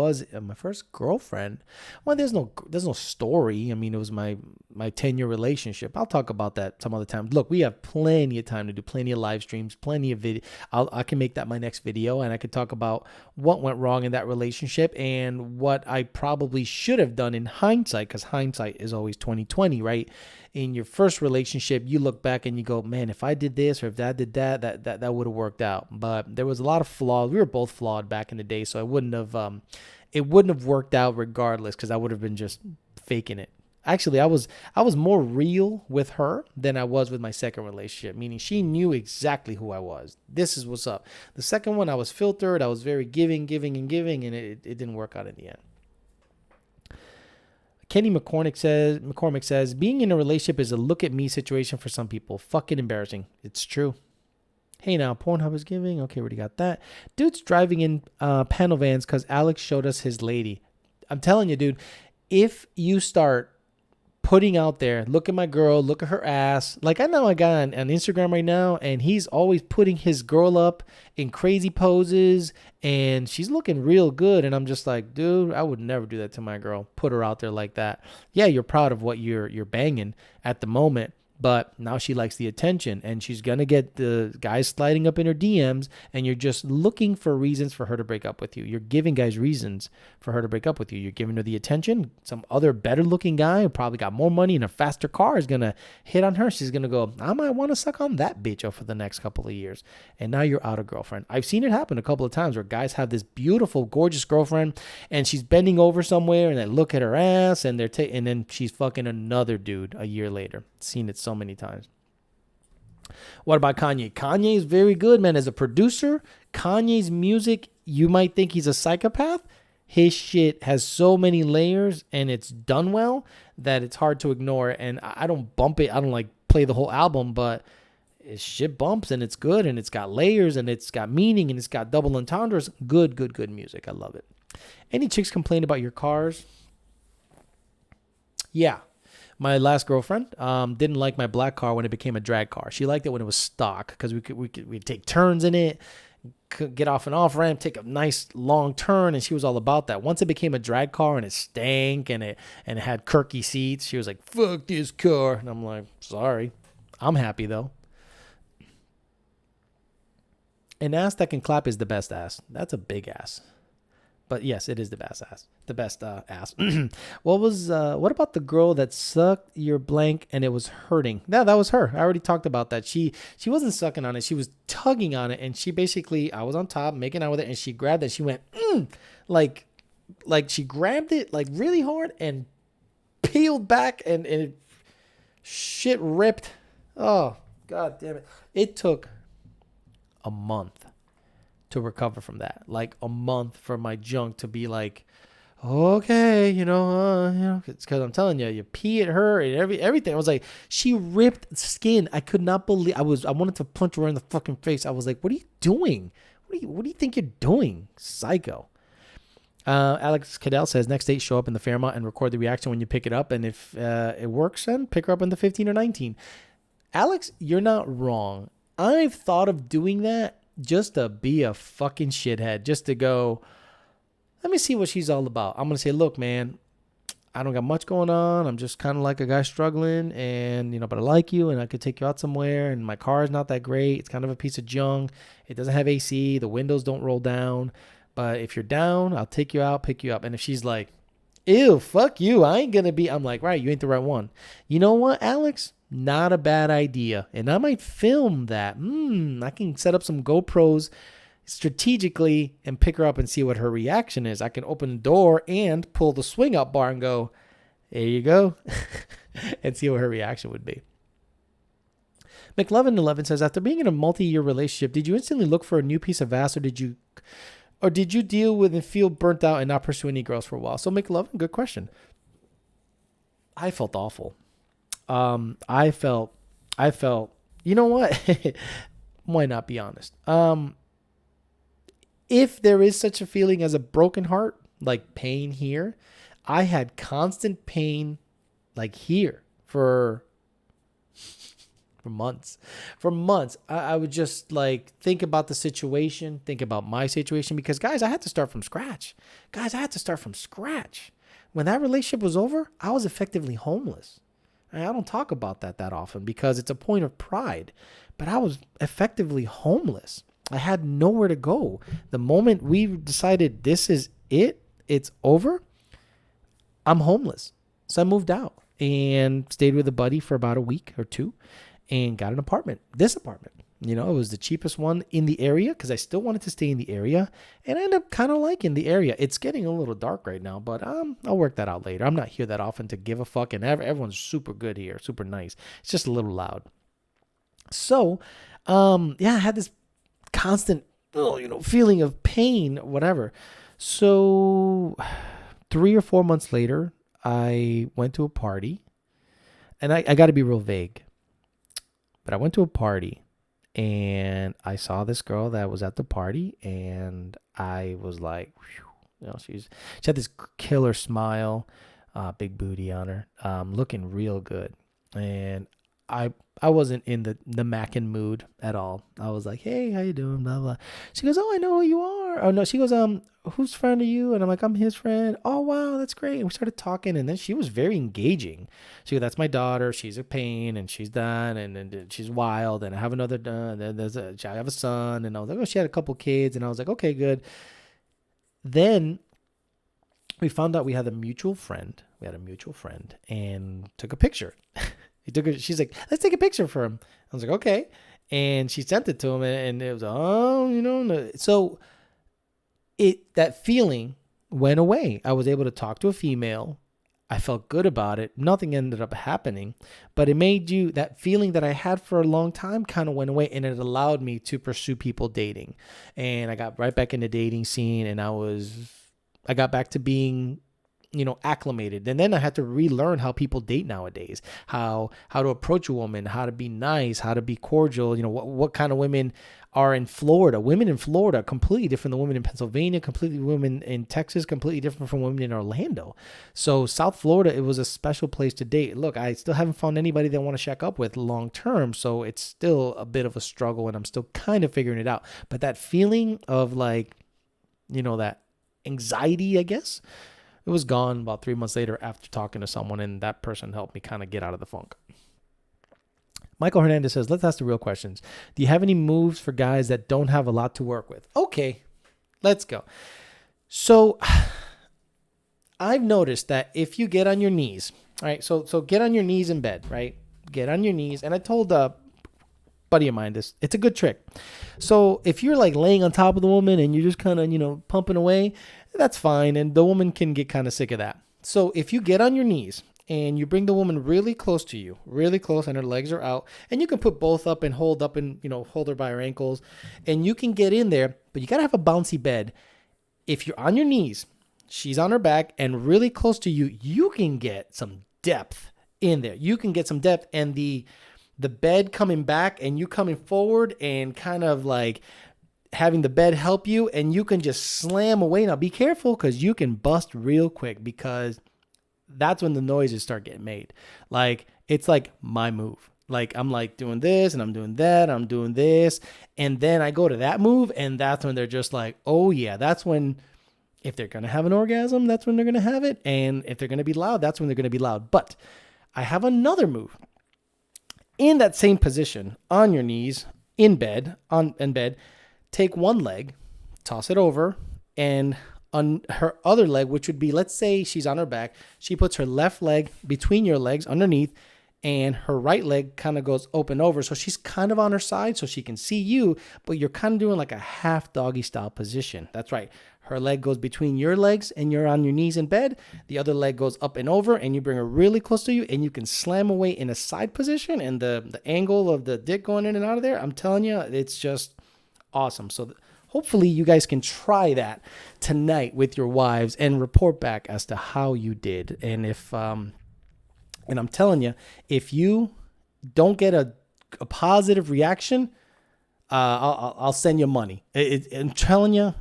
Well, there's no story. I mean, it was my 10-year relationship. I'll talk about that some other time. Look, we have plenty of time to do plenty of live streams, plenty of video. I can make that my next video, and I could talk about what went wrong in that relationship and what I probably should have done in hindsight, because hindsight is always 20/20, right? In your first relationship, you look back and you go, man, if I did this or if that did that would have worked out. But there was a lot of flaws. We were both flawed back in the day, so it wouldn't have worked out regardless, because I would have been just faking it. Actually, I was more real with her than I was with my second relationship, meaning she knew exactly who I was. This is what's up. The second one, I was filtered. I was very giving, and it didn't work out in the end. Kenny McCormick says, being in a relationship is a look at me situation for some people. Fucking embarrassing. It's true. Hey now, Pornhub is giving. Okay, already got that. Dude's driving in panel vans because Alex showed us his lady. I'm telling you, dude, if you start putting out there, look at my girl, look at her ass. Like, I know a guy on Instagram right now, and he's always putting his girl up in crazy poses, and she's looking real good. And I'm just like, dude, I would never do that to my girl. Put her out there like that. Yeah, you're proud of what you're banging at the moment, but now she likes the attention, and she's going to get the guys sliding up in her DMs, and you're just looking for reasons for her to break up with you. You're giving guys reasons for her to break up with you. You're giving her the attention. Some other better looking guy who probably got more money and a faster car is going to hit on her. She's going to go, I might want to suck on that bitch for the next couple of years. And now you're out of girlfriend. I've seen it happen a couple of times where guys have this beautiful, gorgeous girlfriend, and she's bending over somewhere, and they look at her ass, and and then she's fucking another dude a year later. Seen it so many times. What about Kanye? Kanye is very good, man. As a producer, Kanye's music, you might think he's a psychopath. His shit has so many layers, and it's done well that it's hard to ignore. And I don't bump it. I don't like play the whole album, but his shit bumps, and it's good, and it's got layers, and it's got meaning, and it's got double entendres. Good music. I love it. Any chicks complain about your cars? Yeah. My last girlfriend didn't like my black car when it became a drag car. She liked it when it was stock because we'd take turns in it, get off and off ramp, take a nice long turn, and she was all about that. Once it became a drag car and it stank and it had kirky seats, she was like, "Fuck this car," and I'm like, "Sorry, I'm happy though." An ass that can clap is the best ass. That's a big ass. But yes, it is the best ass. The best ass. What about the girl that sucked your blank and it was hurting? Yeah, that was her. I already talked about that. She wasn't sucking on it. She was tugging on it, and she basically, I was on top making out with it, and she grabbed it. She went, like she grabbed it like really hard and peeled back, and it shit ripped. Oh, God damn it. It took a month to recover from that. Like a month for my junk to be like, okay, it's because I'm telling you, you pee at her and everything. I was like, she ripped skin. I could not believe. I wanted to punch her in the fucking face. I was like, what are you doing? What do you think you're doing? Psycho. Alex Cadell says, next date, show up in the Fairmont and record the reaction when you pick it up. And if it works, then pick her up in the 15 or 19. Alex, you're not wrong. I've thought of doing that just to be a fucking shithead, just to go, let me see what she's all about. I'm going to say, look, man, I don't got much going on. I'm just kind of like a guy struggling, and, but I like you, and I could take you out somewhere, and my car is not that great. It's kind of a piece of junk. It doesn't have AC. The windows don't roll down. But if you're down, I'll take you out, pick you up. And if she's like, ew, fuck you, I ain't going to be, I'm like, right, you ain't the right one. You know what, Alex? Not a bad idea. And I might film that. I can set up some GoPros strategically and pick her up and see what her reaction is. I can open the door and pull the swing up bar and go, there you go, and see what her reaction would be. McLovin11 says, after being in a multi-year relationship, did you instantly look for a new piece of ass, or did you deal with and feel burnt out and not pursue any girls for a while? So McLovin, good question. I felt awful. I felt, you know what? Why not be honest? If there is such a feeling as a broken heart, like pain here, I had constant pain like here for For months, I would just like think about the situation, think about my situation, because guys, I had to start from scratch. When that relationship was over, I was effectively homeless. And I don't talk about that often because it's a point of pride, but I was effectively homeless. I had nowhere to go. The moment we decided this is it, it's over, I'm homeless. So I moved out and stayed with a buddy for about a week or two and got an apartment. This apartment, it was the cheapest one in the area because I still wanted to stay in the area. And I ended up kind of liking the area. It's getting a little dark right now, but I'll work that out later. I'm not here that often to give a fuck. And everyone's super good here, super nice. It's just a little loud. So, I had this constant, feeling of pain, whatever. So 3 or 4 months later, I went to a party, and I got to be real vague, but I went to a party and I saw this girl that was at the party, and I was like, whew, she had this killer smile, big booty on her, looking real good. And I wasn't in the mackin' mood at all. I was like, hey, how you doing? Blah, blah. She goes, oh, I know who you are. Oh, no. She goes, whose friend are you? And I'm like, I'm his friend. Oh, wow, that's great. And we started talking, and then she was very engaging. She goes, that's my daughter. She's a pain, and she's done, and she's wild, and I have another, I have a son. And I was like, oh, she had a couple kids. And I was like, okay, good. Then we found out we had a mutual friend. And took a picture. She's like, let's take a picture for him. I was like, okay. And she sent it to him, and it was, So that feeling went away. I was able to talk to a female. I felt good about it. Nothing ended up happening, but it made that feeling that I had for a long time kind of went away, and it allowed me to pursue people dating. And I got right back in the dating scene, and I got back to being acclimated. And then I had to relearn how people date nowadays, how to approach a woman, how to be nice, how to be cordial, what kind of women are in Florida. Women in Florida, completely different than women in Pennsylvania, completely women in Texas, completely different from women in Orlando. So South Florida, it was a special place to date. Look, I still haven't found anybody that I want to shack up with long term. So it's still a bit of a struggle, and I'm still kind of figuring it out. But that feeling of that anxiety, I guess, it was gone about 3 months later after talking to someone, and that person helped me kind of get out of the funk. Michael Hernandez says, let's ask the real questions. Do you have any moves for guys that don't have a lot to work with? Okay, let's go. So I've noticed that if you get on your knees, all right, so get on your knees in bed, right? Get on your knees. And I told a buddy of mine this. It's a good trick. So if you're like laying on top of the woman and you're just kind of, pumping away, that's fine. And the woman can get kind of sick of that. So if you get on your knees and you bring the woman really close to you, really close, and her legs are out, and you can put both up and hold her by her ankles, and you can get in there, but you got to have a bouncy bed. If you're on your knees, she's on her back and really close to you, you can get some depth in there. You can get some depth, and the bed coming back and you coming forward and kind of like having the bed help you, and you can just slam away. Now be careful, because you can bust real quick, because that's when the noises start getting made. Like, it's like my move. Like, I'm like doing this and I'm doing that, I'm doing this. And then I go to that move, and that's when they're just like, oh yeah, that's when, if they're going to have an orgasm, that's when they're going to have it. And if they're going to be loud, that's when they're going to be loud. But I have another move. In that same position, on your knees, in bed, take one leg, toss it over, and on her other leg, which would be, let's say she's on her back, she puts her left leg between your legs underneath, and her right leg kind of goes open over. So she's kind of on her side so she can see you, but you're kind of doing like a half doggy style position. That's right. Her leg goes between your legs and you're on your knees in bed. The other leg goes up and over, and you bring her really close to you, and you can slam away in a side position, and the angle of the dick going in and out of there, I'm telling you, it's just awesome. So hopefully you guys can try that tonight with your wives and report back as to how you did. And and I'm telling you, if you don't get a positive reaction, I'll send you money. I'm telling you,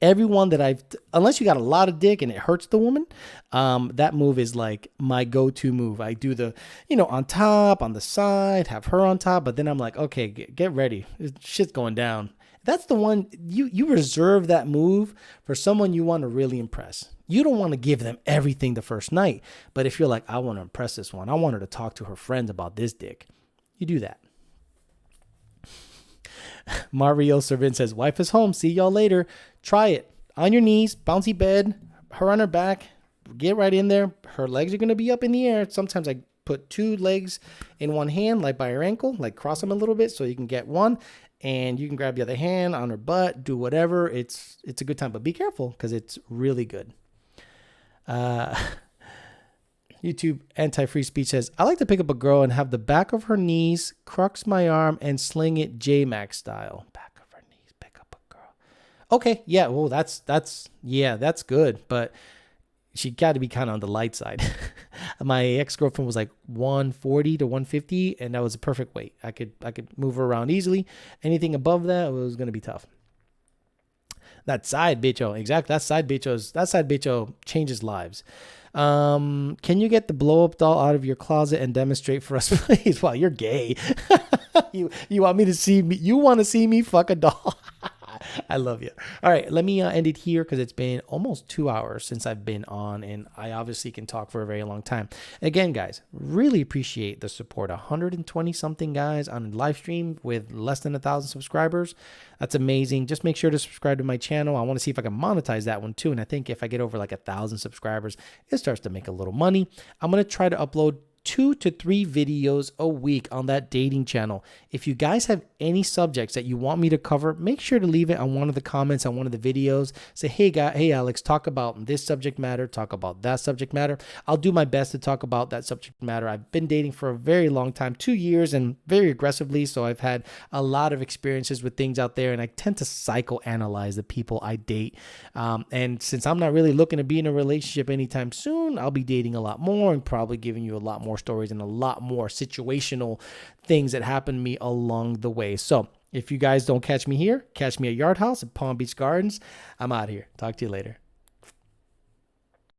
everyone that unless you got a lot of dick and it hurts the woman, that move is like my go-to move. I do the, on top, on the side, have her on top, but then I'm like, okay, get ready. Shit's going down. That's the one you reserve that move for someone you want to really impress. You don't want to give them everything the first night, but if you're like, I want to impress this one, I want her to talk to her friends about this dick, you do that. Mario Servin says, wife is home. See y'all later. Try it. On your knees, bouncy bed, her on her back. Get right in there. Her legs are going to be up in the air. Sometimes I put 2 legs in one hand, like by her ankle, like cross them a little bit so you can get one. And you can grab the other hand on her butt, do whatever. It's a good time, but be careful because it's really good. YouTube Anti-Free Speech says, I like to pick up a girl and have the back of her knees, crux my arm, and sling it J-Max style. Back of her knees, pick up a girl. Okay, yeah, well, that's good, but she got to be kind of on the light side. My ex-girlfriend was like 140 to 150, and that was a perfect weight. I could move her around easily. Anything above that was going to be tough. That side bicho, exactly. That side bicho changes lives. Can you get the blow up doll out of your closet and demonstrate for us, please? Wow, you're gay. You want me to see me? You want to see me fuck a doll? I love you. All right, let me end it here because it's been almost 2 hours since I've been on, and I obviously can talk for a very long time. Again, guys, really appreciate the support. 120 something guys on Livestream with less than 1,000 subscribers. That's amazing. Just make sure to subscribe to my channel. I want to see if I can monetize that one too. And I think if I get over like 1,000 subscribers, it starts to make a little money. I'm going to try to upload 2 to 3 videos a week on that dating channel. If you guys have any subjects that you want me to cover, make sure to leave it on one of the comments on one of the videos. Say, hey Alex, talk about this subject matter, talk about that subject matter. I'll do my best to talk about that subject matter. I've been dating for a very long time, 2 years, and very aggressively, so I've had a lot of experiences with things out there, and I tend to psychoanalyze the people I date. And since I'm not really looking to be in a relationship anytime soon, I'll be dating a lot more and probably giving you a lot more stories and a lot more situational things that happened to me along the way. So if you guys don't catch me here, catch me at Yard House at Palm Beach Gardens. I'm out of here. Talk to you later.